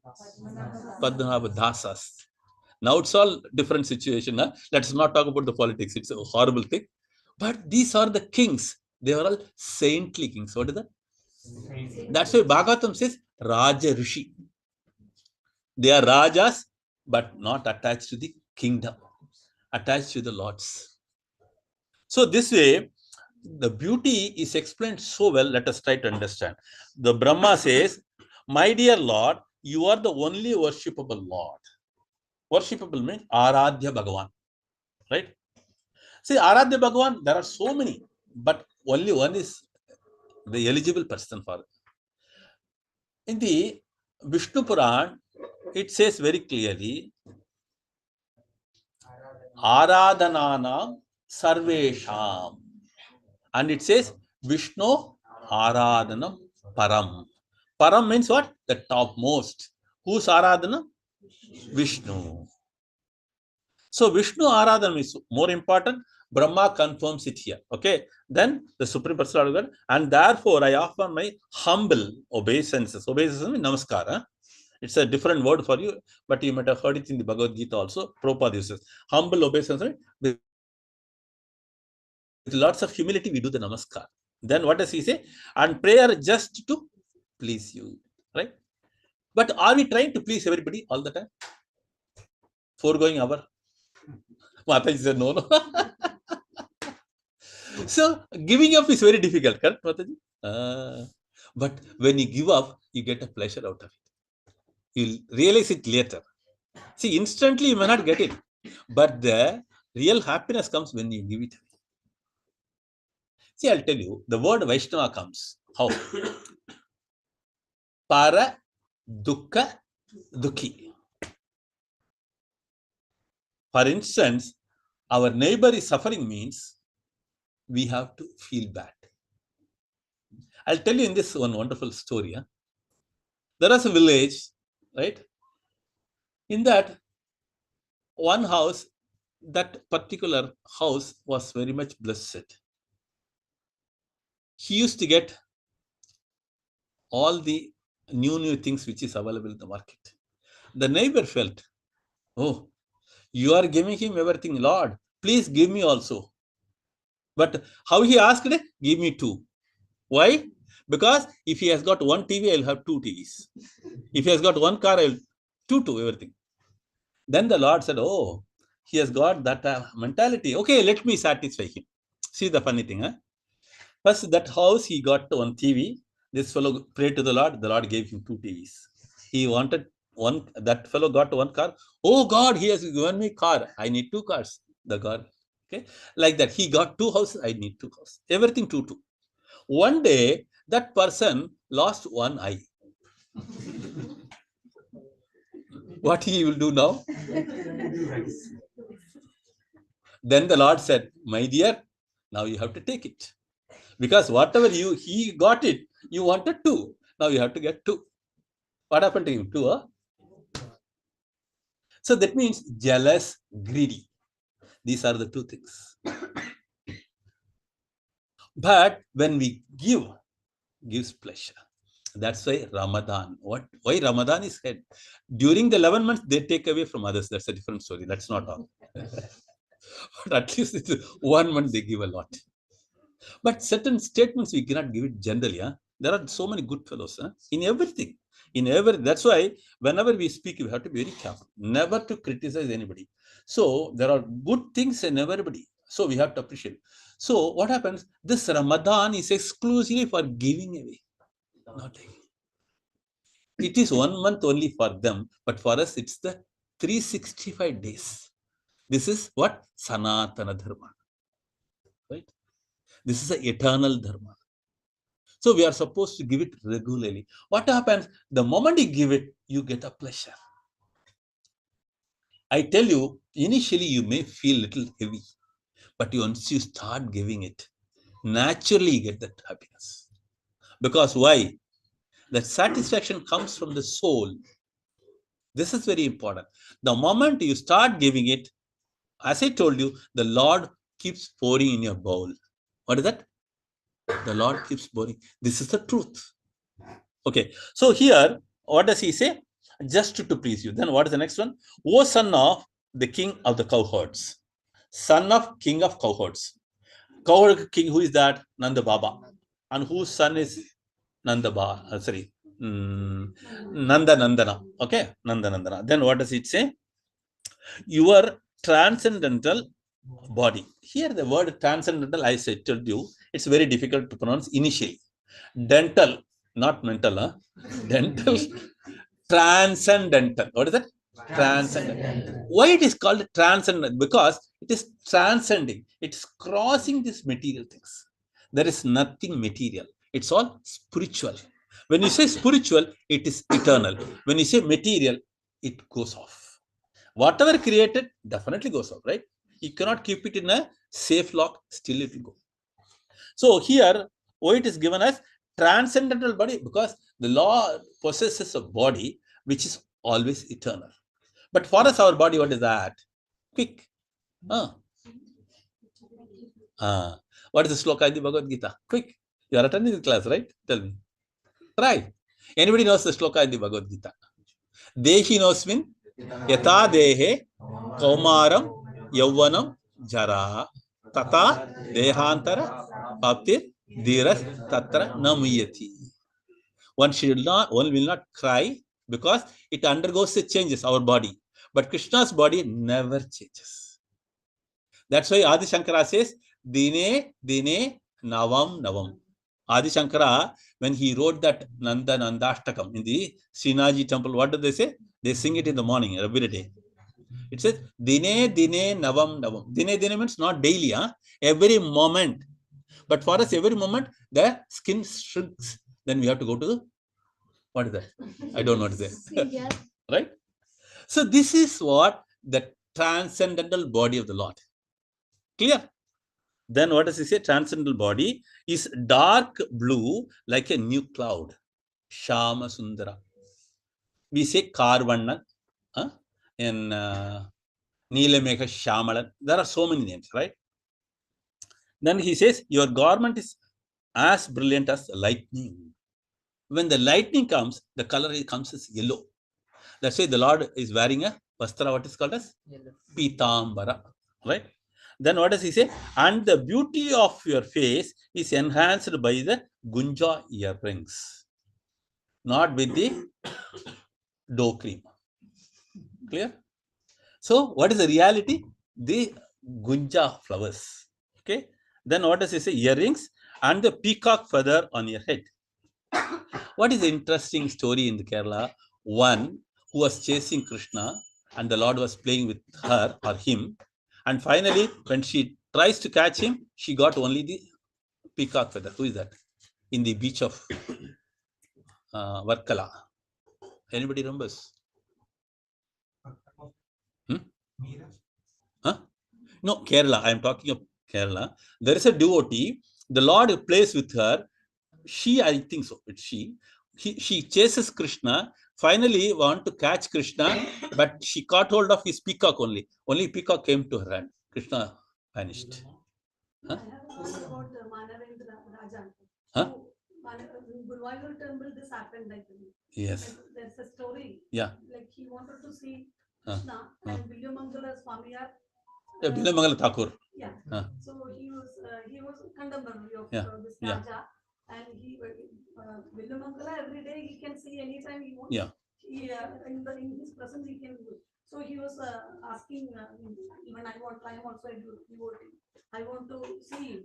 Padmanabha Dasas. Now it's all different situation. Huh? Let's not talk about the politics. It's a horrible thing. But these are the kings. They are all saintly kings. What is that? That's why Bhagavatam says Raja Rishi. They are Rajas, but not attached to the kingdom, attached to the lords. So this way, the beauty is explained so well. Let us try to understand. The Brahma says, my dear Lord, you are the only worshipable Lord. Worshipable means Aradhya Bhagavan. Right? See, Aradhya Bhagavan, there are so many, but only one is the eligible person for it. In the Vishnu Puran, it says very clearly, Aradhananam Sarvesham. And it says, Vishnu Aradhanam Param. Param means what? The topmost. Who's Aradhana? Vishnu. So Vishnu Aradhanam is more important. Brahma confirms it here. Okay. Then the Supreme Personality of God. And therefore, I offer my humble obeisances. Obeisances means namaskara. It's a different word for you, but you might have heard it in the Bhagavad Gita also. Prabhupada uses humble obeisance. With lots of humility, we do the namaskar. Then what does he say? And prayer just to please you. Right? But are we trying to please everybody all the time? Foregoing our Mataji said no. So giving up is very difficult, correct, Mataji? But when you give up, you get a pleasure out of it. You'll realize it later. See, instantly you may not get it, but the real happiness comes when you give it. See, I'll tell you, the word Vaishnava comes. How? Para Dukkha Dukhi. For instance, our neighbor is suffering means we have to feel bad. I'll tell you in this one wonderful story. Huh? There was a village, right? In that one house, that particular house was very much blessed. He used to get all the new things which is available in the market. The neighbor felt, oh, you are giving him everything, Lord, please give me also. But how he asked, give me two. Why? Because if he has got one TV, I'll have two TVs. If he has got one car, I'll two, everything. Then the Lord said, oh, he has got that mentality. Okay, let me satisfy him. See the funny thing, huh? First, that house, he got one TV. This fellow prayed to the Lord gave him two TVs. He wanted one, that fellow got one car. Oh God, he has given me car. I need two cars. The God, okay, like that. He got two houses. I need two houses. Everything two. One day, that person lost one eye. What he will do now? Then the Lord said, my dear, now you have to take it. Because whatever he got it, you wanted two. Now you have to get two. What happened to him? Two, huh? So that means jealous, greedy. These are the two things. But when we gives pleasure. That's why Ramadan. Why Ramadan is said? During the 11 months, they take away from others. That's a different story. That's not all. But at least it's 1 month they give a lot. But certain statements we cannot give it generally. Huh? There are so many good fellows in everything. That's why whenever we speak, we have to be very careful, never to criticize anybody. So there are good things in everybody. So we have to appreciate. So what happens? This Ramadan is exclusively for giving away, not taking. It is 1 month only for them, but for us it's the 365 days. This is what Sanatana Dharma, right? This is the eternal Dharma. So we are supposed to give it regularly. What happens? The moment you give it, you get a pleasure. I tell you, initially you may feel a little heavy, but once you start giving it, naturally you get that happiness. Because why? That satisfaction comes from the soul. This is very important. The moment you start giving it, as I told you, the Lord keeps pouring in your bowl. What is that? The Lord keeps pouring. This is the truth. Okay. So here, what does he say? Just to please you. Then what is the next one? O son of the king of the cowherds. Son of king of cowherds. Cowherd king, who is that? Nanda Baba. And whose son is Nanda Baba? Nanda Nandana. Okay. Nanda Nandana. Then what does it say? Your transcendental body. Here the word transcendental, I said, told you, it's very difficult to pronounce initially. Dental, not mental, huh? Dental, transcendental. What is that? Transcendental. Why it is called transcendental? Because it is transcending. It's crossing these material things. There is nothing material. It's all spiritual. When you say spiritual, it is eternal. When you say material, it goes off. Whatever created definitely goes off, right? You cannot keep it in a safe lock, still it will go. So here, why it is given as transcendental body? Because the Lord possesses a body which is always eternal. But for us, our body, what is that? Quick. What is the sloka in the Bhagavad Gita? Quick. You are attending the class, right? Tell me. Try. Anybody knows the sloka in the Bhagavad Gita? Dehi nosmin yata dehe kaumaram yauvanam jara tata dehantara paptir dhiras tatra namuyati. One will not cry because it undergoes the changes, our body. But Krishna's body never changes. That's why Adi Shankara says, Dine, Dine, Navam, Navam. Adi Shankara, when he wrote that Nanda Nandashtakam in the Srinaji temple, what do they say? They sing it in the morning, every day. It says, Dine, Dine, Navam, Navam. Dine, Dine means not daily, huh? Every moment. But for us, every moment, the skin shrinks. Then we have to go to, what is that? I don't know what is that. Right? So this is what the transcendental body of the Lord. Clear? Then what does he say? Transcendental body is dark blue like a new cloud. Shama Sundara. We say Karvanna in Neelamekha Shamalan. There are so many names, right? Then he says, your garment is as brilliant as lightning. When the lightning comes, the color comes as yellow. That's why the Lord is wearing a vastra, what is called as? Yellow. Pitambara. Right? Then what does he say? And the beauty of your face is enhanced by the Gunja earrings. Not with the dough cream. Clear? So what is the reality? The Gunja flowers. Okay. Then what does he say? Earrings and the peacock feather on your head. What is the interesting story in the Kerala? One who was chasing Krishna and the Lord was playing with her or him. And finally, when she tries to catch him, she got only the peacock feather. Who is that? In the beach of Varkala. Anybody remembers? Huh? No, Kerala. I am talking of Kerala. There is a devotee. The Lord plays with her. She, I think so. It's she. She chases Krishna. Finally, want to catch Krishna, but she caught hold of his peacock only. Only peacock came to her hand. Krishna vanished. Huh? About Manavendra Raja. Huh? Guruvayur temple, this happened like yes. Like, there's a story. Yeah. Like he wanted to see Krishna and Vidyamangala Swami are. Vidyamangala Thakur. Yeah. So he was contemporary of this Raja. and he Villamangala every day he can see anytime he wants. Yeah. He, in his presence he can do. So he was asking even I am also a devotee. I want to see you.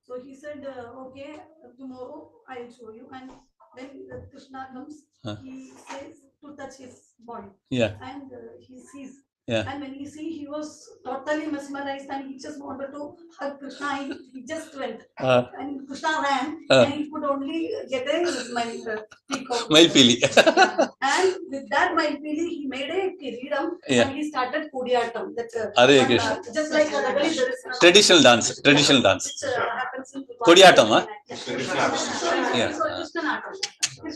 So he said, okay, tomorrow I will show you. And when Krishna comes, he says to touch his body. Yeah. And he sees. Yeah. And when he see, he was totally mesmerized and he just wanted to hug Krishna. He just went. And Krishna ran and he could only get a peacock. Mailpili. Yeah. And with that Mailpili, he made a kiridam and he started Kudiyatam. Just like there is traditional dance. Traditional dance. Which happens in Kudiyatam, huh? Yeah.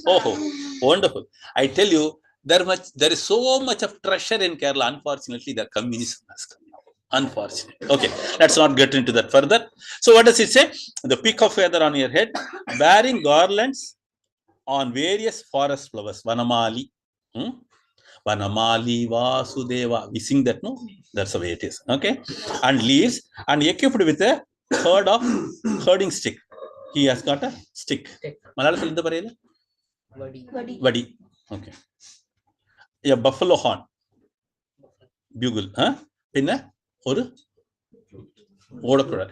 Oh, wonderful. I tell you, there is so much of treasure in Kerala. Unfortunately, the communism has come now. Unfortunately. Okay, let's not get into that further. So what does it say? The peak of feather on your head, bearing garlands on various forest flowers. Vanamali. Vanamali Vasudeva. We sing that, no? That's the way it is. Okay. And leaves and equipped with a herding stick. He has got a stick. Malayalam the parayla? Vadi. Okay. A buffalo horn. Bugle. Huh? Pinna? Oru? Odakura.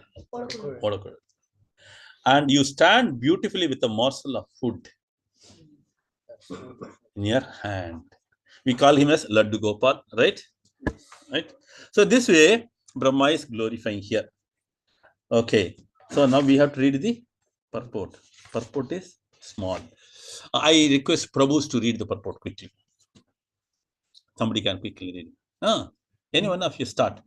And you stand beautifully with a morsel of food in your hand. We call him as Laddu Gopal, right? Right. So this way, Brahma is glorifying here. Okay. So now we have to read the purport. Purport is small. I request Prabhus to read the purport quickly. Somebody can quickly read. Any one of you start.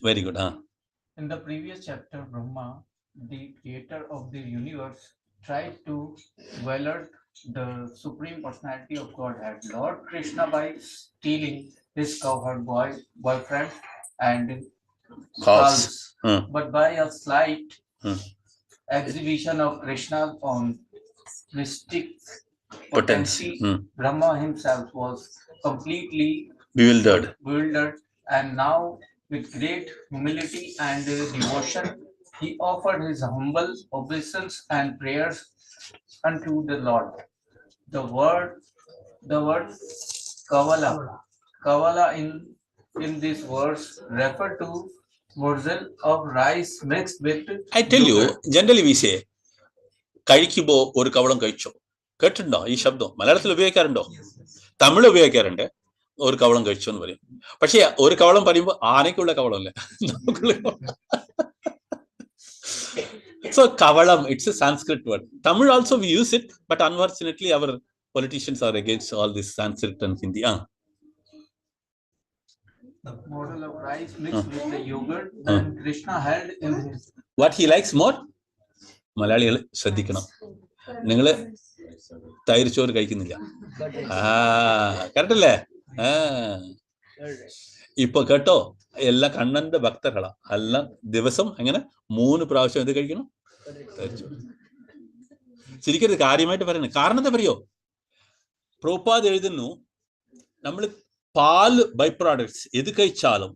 Very good. In the previous chapter, Brahma, the creator of the universe, tried to violate the supreme personality of Godhead, Lord Krishna, by stealing his cowherd boyfriend and calves. But by a slight exhibition of Krishna's own mystic potency, Brahma himself was completely bewildered, and now with great humility and devotion, he offered his humble obeisance and prayers unto the Lord. The word Kavala in this verse refer to morsel of rice mixed with. I tell you, generally we say, Kaikibo or Kavalam Kaicho. Ketundo, Ishabdo, Malayalam Vekarundo, Tamil Vekarande, or Kavalam Kaichon. But here, or Kavalam Parimbo, Anikula Kavalam. So Kavalam, it's a Sanskrit word. Tamil also we use it, but unfortunately our politicians are against all this Sanskrit and Hindi. The model of rice mixed with the yogurt and Krishna held in his. What he likes more? Malayali ശ്രദ്ധിക്കണം. നിങ്ങൾ തൈര് ചോറ് കഴിക്കുന്നില്ല. കറക്റ്റല്ലേ? ഇപ്പൊ കേട്ടോ, എല്ലാ കണ്ണന്റെ ഭക്തர்களാ. എല്ലാം ദിവസം അങ്ങനെ 3 പ്രാവശ്യം എന്ത് കഴിക്കണം? ശരിക്കും ഇത് കാര്യമായിട്ട് പറയണേ. കാരണം എന്താ പറയോ? പ്രഭുപാദ് എഴുതുന്നു, നമ്മൾ പാല് ബൈ പ്രോഡക്ട്സ് ഏത് കഴിച്ചാലും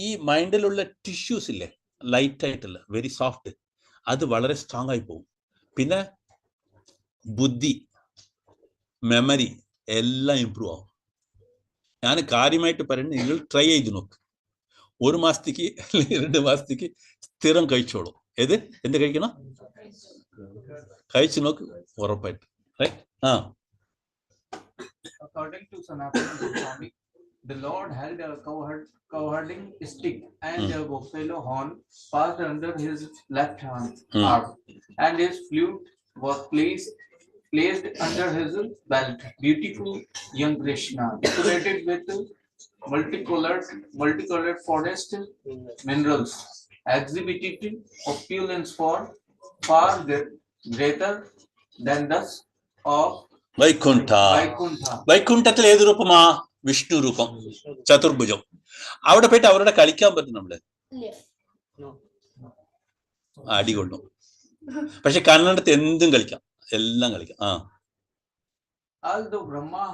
ഈ മൈൻഡിലുള്ള ടിഷ്യൂസ് ഇല്ലേ, ലൈറ്റ് ആയിട്ടുള്ള വെരി സോഫ്റ്റ്, അത് വളരെ സ്ട്രോങ് ആയി പോകും. പിന്നെ ബുദ്ധി, മെമ്മറി എല്ലാം ഇമ്പ്രൂവ് ആവും. ഞാൻ കാര്യമായിട്ട് പറയുന്നത്, നിങ്ങൾ ട്രൈ ചെയ്ത് നോക്ക്. 1 മാസത്തേക്ക് അല്ലെങ്കിൽ 2 മാസത്തേക്ക് സ്ഥിരം കഴിച്ചോളൂ. എന്ത് കഴിക്കണം? കഴിച്ചു നോക്ക്, ഉറപ്പായിട്ട്. Right? According to Sanatana Goswami, the Lord held a cowherding stick and a buffalo horn passed under his left arm, and his flute was placed under his belt. Beautiful young Krishna, decorated with multicolored forest minerals, exhibited opulence far greater than those of വൈകുണ്ഠത്തിൽ ഏത് രൂപമാ? വിഷ്ണു രൂപം, ചതുർഭുജം. അവിടെ പോയിട്ട് അവരുടെ കളിക്കാൻ പറ്റും നമ്മള്? അടികൊള്ളും. പക്ഷെ കന്നഡത്ത് എന്തും കളിക്കാം, എല്ലാം കളിക്കാം. Although Brahma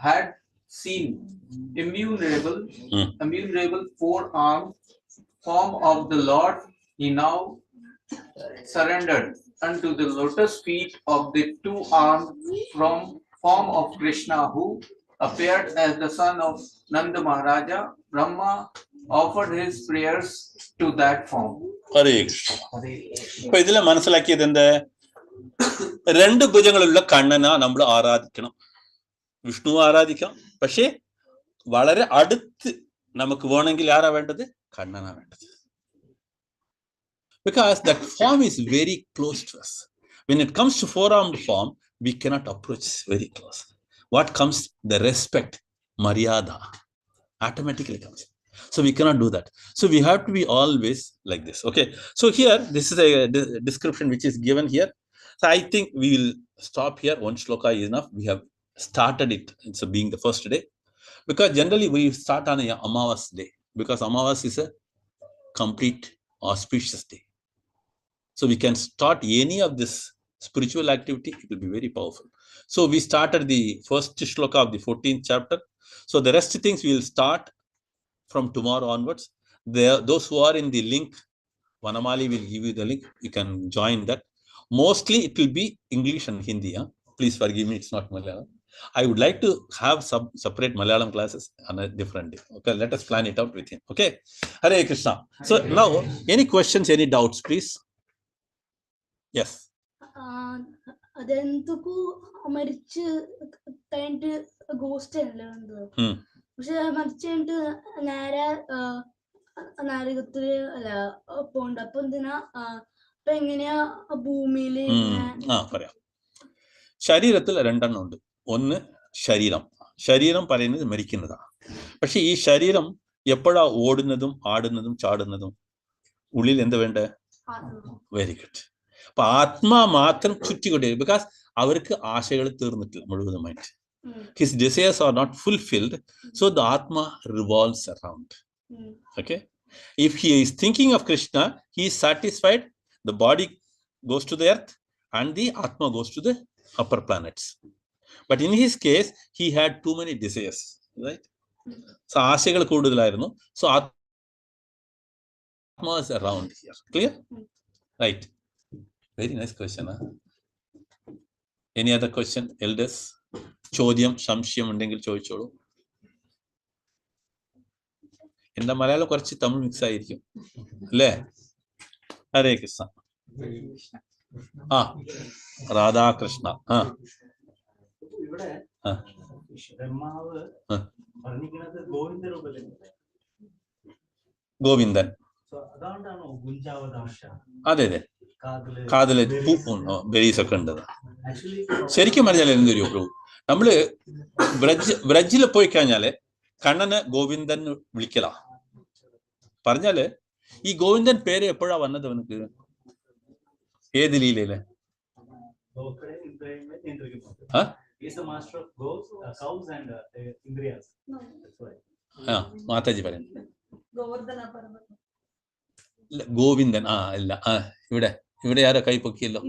had seen innumerable four-armed form of the Lord, he now surrendered unto the lotus feet of the two-armed form of Krishna, who appeared as the son of Nanda Maharaja. Brahma offered his prayers to that form. ഹരേ കൃഷ്ണ. അപ്പൊ ഇതിലെ മനസ്സിലാക്കിയത് എന്ത്? രണ്ട് ഭുജങ്ങളുള്ള കണ്ണന നമ്മൾ ആരാധിക്കണം. വിഷ്ണു ആരാധിക്കാം. പക്ഷേ വളരെ അടുത്ത് നമുക്ക് വേണമെങ്കിൽ ആരാ വേണ്ടത്? കണ്ണന വേണ്ടത്. Because that form is very close to us. When it comes to four-armed form, we cannot approach very close. What comes? The respect, maryada, automatically comes. So we cannot do that. So we have to be always like this. Okay. So here, this is a description which is given here. So I think we will stop here. One shloka is enough. We have started it. It's being the first day. Because generally we start on a Amavas day. Because Amavas is a complete auspicious day. So we can start any of this spiritual activity. It will be very powerful. So we started the first shloka of the 14th chapter. So the rest of things we will start from tomorrow onwards. Those who are in the link, Vanamali will give you the link. You can join that. Mostly it will be English and Hindi. Huh? Please forgive me, it's not Malayalam. I would like to have some separate Malayalam classes on a different day. Okay, let us plan it out with him. Okay. Hare Krishna. So now, any questions, any doubts, please? Yes. అదెందుకు మరిచి టైంట్ ghost പക്ഷെ മരിച്ചിട്ട് നേരെ നരകത്തില് അല്ല pond. അപ്പൊ എന്തിനാ അപ്പൊ എങ്ങനെയാ ഭൂമിയില് പറയാം. ശരീരത്തിൽ രണ്ടെണ്ണം ഉണ്ട്. ഒന്ന് ശരീരം. ശരീരം പറയുന്നത് മരിക്കുന്നതാണ്. പക്ഷെ ഈ ശരീരം എപ്പോഴാ ഓടുന്നതും ആടുന്നതും ചാടുന്നതും? ഉള്ളിൽ എന്താ വേണ്ടേ? Very good. അപ്പൊ ആത്മാ മാത്രം ചുറ്റിക്കൊണ്ടിരിക്കും. ബിക്കോസ് അവർക്ക് ആശകൾ തീർന്നിട്ടില്ല മുഴുവനുമായിട്ട്. His desires are not fulfilled, so the Atma revolves around. Okay. If he is thinking of Krishna, he is satisfied. The body goes to the earth and the Atma goes to the upper planets. But in his case, he had too many desires, right? So ആശകൾ കൂടുതലായിരുന്നു. So Atma is around here. Clear? Right. Very nice question. Huh? Any other question, elders? ചോദ്യം സംശയം ഉണ്ടെങ്കിൽ ചോദിച്ചോളൂ. എന്താ മലയാളം കുറച്ച് Tamil mix ആയിരിക്കും അല്ലേ? ഹരേ കൃഷ്ണ. ആ രാധാകൃഷ്ണ. ആ ഇവിടെ ബ്രഹ്മാവ് പറഞ്ഞിരിക്കുന്നത് ഗോവിന്ദ രൂപത്തിൽ. ഗോവിന്ദൻ. അതുകൊണ്ടാണോ ഗുഞ്ചാവതാശ? അതെ അതെ. കാതില് ബെരീസൊക്കെ ഉണ്ട്. ശരിക്കും പറഞ്ഞാൽ എന്തൊരു പ്രഭു, നമ്മള് ബ്രജിൽ പോയി കഴിഞ്ഞാല് കണ്ണന് ഗോവിന്ദൻ വിളിക്കല. പറഞ്ഞാല് ഈ ഗോവിന്ദൻ പേര് എപ്പോഴാ വന്നത് അവനക്ക്? ഏത് ലീലയില്? മാതാജി പറയുന്നു ഗോവിന്ദൻ. ആ ഇല്ല, ഇവിടെ ആരോ കൈ പൊക്കിയല്ലോ.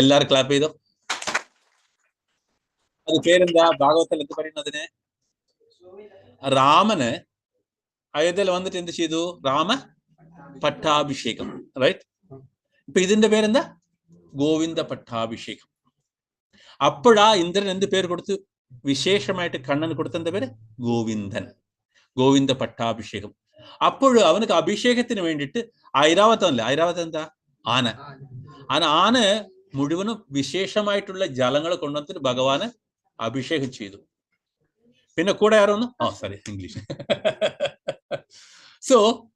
എല്ലാരും ക്ലാപ്പ് ചെയ്തോ. അത് പേരെന്താ? ഭാഗവതത്തിൽ എന്ത് പറയുന്നതിന്? രാമന് അയോധ്യയിൽ വന്നിട്ട് എന്ത് ചെയ്തു? രാമ പട്ടാഭിഷേകം. റൈറ്റ്. ഇപ്പൊ ഇതിന്റെ പേരെന്താ? ഗോവിന്ദ പട്ടാഭിഷേകം. അപ്പോഴാ ഇന്ദ്രൻ എന്ത് പേര് കൊടുത്തു? വിശേഷമായിട്ട് കണ്ണന് കൊടുത്ത എന്താ പേര്? ഗോവിന്ദൻ. ഗോവിന്ദ പട്ടാഭിഷേകം. അപ്പോഴും അവനക്ക് അഭിഷേകത്തിന് വേണ്ടിയിട്ട് ഐരാവതമല്ല, ഐരാവതം എന്താ? ആന. ആന മുഴുവനും വിശേഷമായിട്ടുള്ള ജലങ്ങൾ കൊണ്ടുവന്നിട്ട് ഭഗവാന് അഭിഷേകം ചെയ്തു. പിന്നെ കൂടെ ആരോന്ന്? Sorry, English. So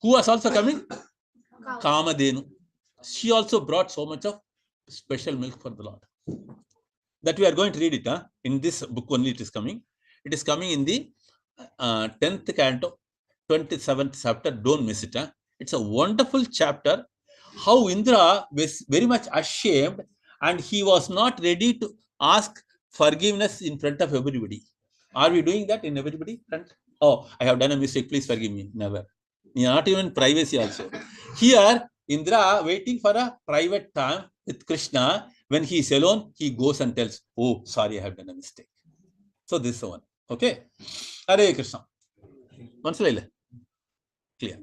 who was also coming? Kamadhenu. She also brought so much of special milk for the Lord. That we are going to read it. In this book only it is coming. It is coming in the 10th canto, 27th chapter. Don't miss it. It's a wonderful chapter. How Indra was very much ashamed and he was not ready to ask forgiveness in front of everybody. Are we doing that in everybody front? Oh, I have done a mistake, please forgive me. Never. Not even privacy also. Here Indra waiting for a private time with Krishna. When he is alone, he goes and tells, oh, sorry, I have done a mistake. So this is the one. Okay. Hare Krishna. Clear.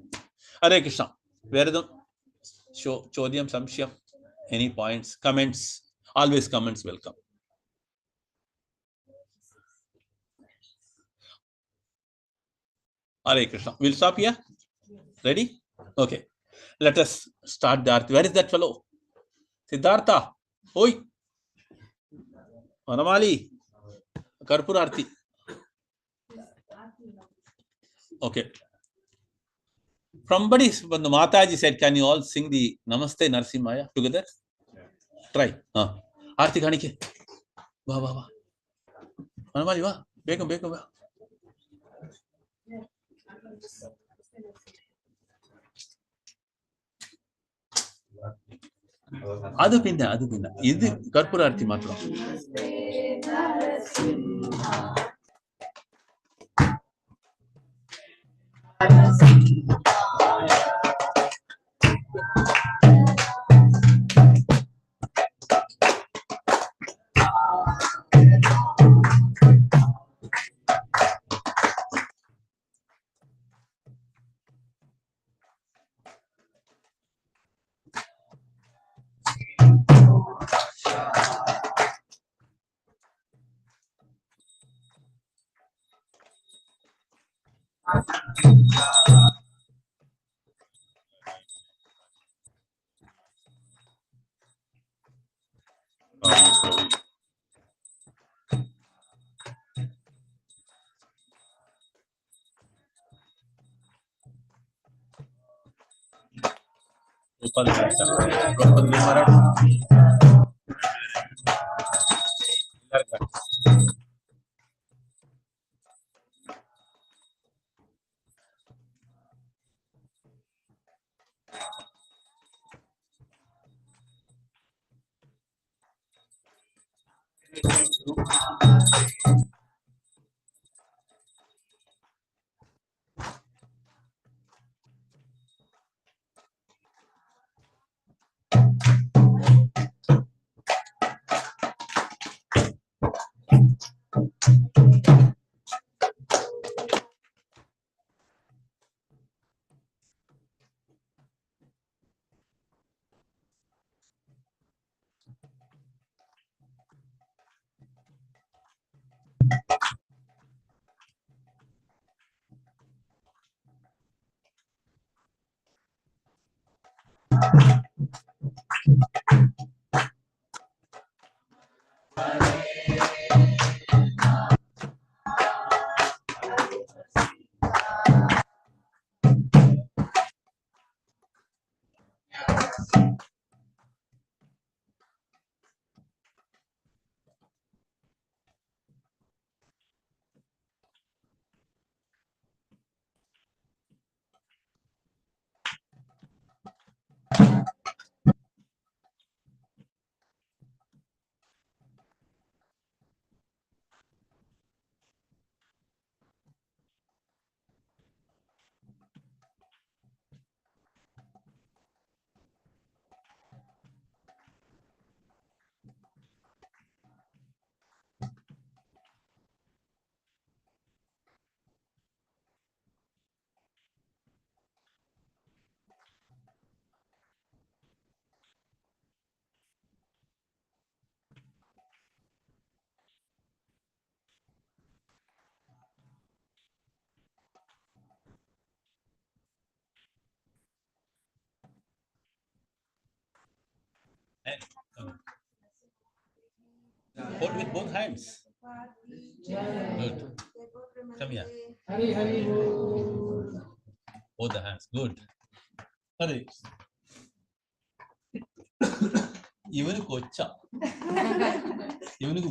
Hare Krishna. Veredam, Chodyam, Samshyam, any points, comments? Always comments welcome. Hare Krishna. We'll stop here. Ready? Okay. Let us start the Aarti. Where is that fellow? Siddhartha. Oi. Vanamali. Karpur Aarti. Okay. Somebody, when the Mataji said, can you all sing the Namaste Narsimhaya together? Try. Aarti Kanike. Va, va, va. Vanamali, va. Bekam, bekam, va. ಅದು ಪಿಂದ ಇದು ಕರ್ಪೂರ ಆರತಿ ಮಾತ್ರ. Hold with both hands. Good. Come here. Both the hands. Good. Hare. ഇവന് കൊച്ച ഇവനക്ക്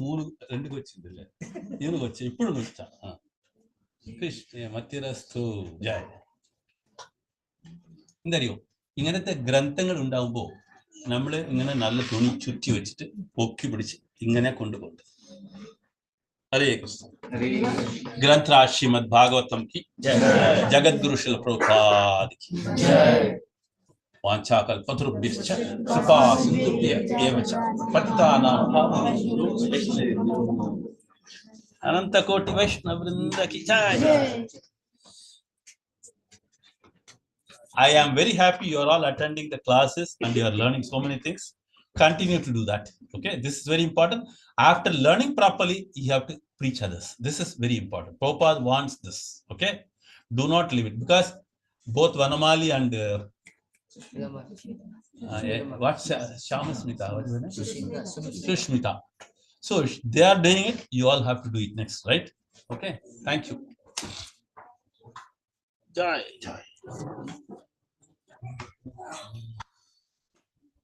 രണ്ട് കൊച്ചുണ്ടല്ലേ ഇവന് കൊച്ച ഇപ്പോഴും കൊച്ച കൃഷ്ണ മധ്യരസ്ഥു ജയ എന്തറിയോ ഇങ്ങനത്തെ ഗ്രന്ഥങ്ങൾ ഉണ്ടാവുമ്പോ നമ്മള് ഇങ്ങനെ നല്ല തുണി ചുറ്റി വെച്ചിട്ട് പൊക്കി പിടിച്ച് ഇങ്ങനെ കൊണ്ടുപോകും. हरे कृष्ण. ग्रंथ राज श्रीमद् भागवतम की जगत गुरु शिल प्रभुपाद की वाञ्छाकल्पतरुभ्यश्च कृपा सिन्धुभ्यः एव च पतितानां पावनेभ्यो अनंत कोटि वैष्णव वृंद की जय. I am very happy you are all attending the classes and you are learning so many things. Continue to do that. Okay, this is very important. After learning properly, you have to preach others. This is very important. Prabhupada wants this. Okay, do not leave it, because both Vanamali and what's Shamasmita? What is her name? Sushmita. So they are doing it. You all have to do it next, right? Okay. Thank you. Jai Jai.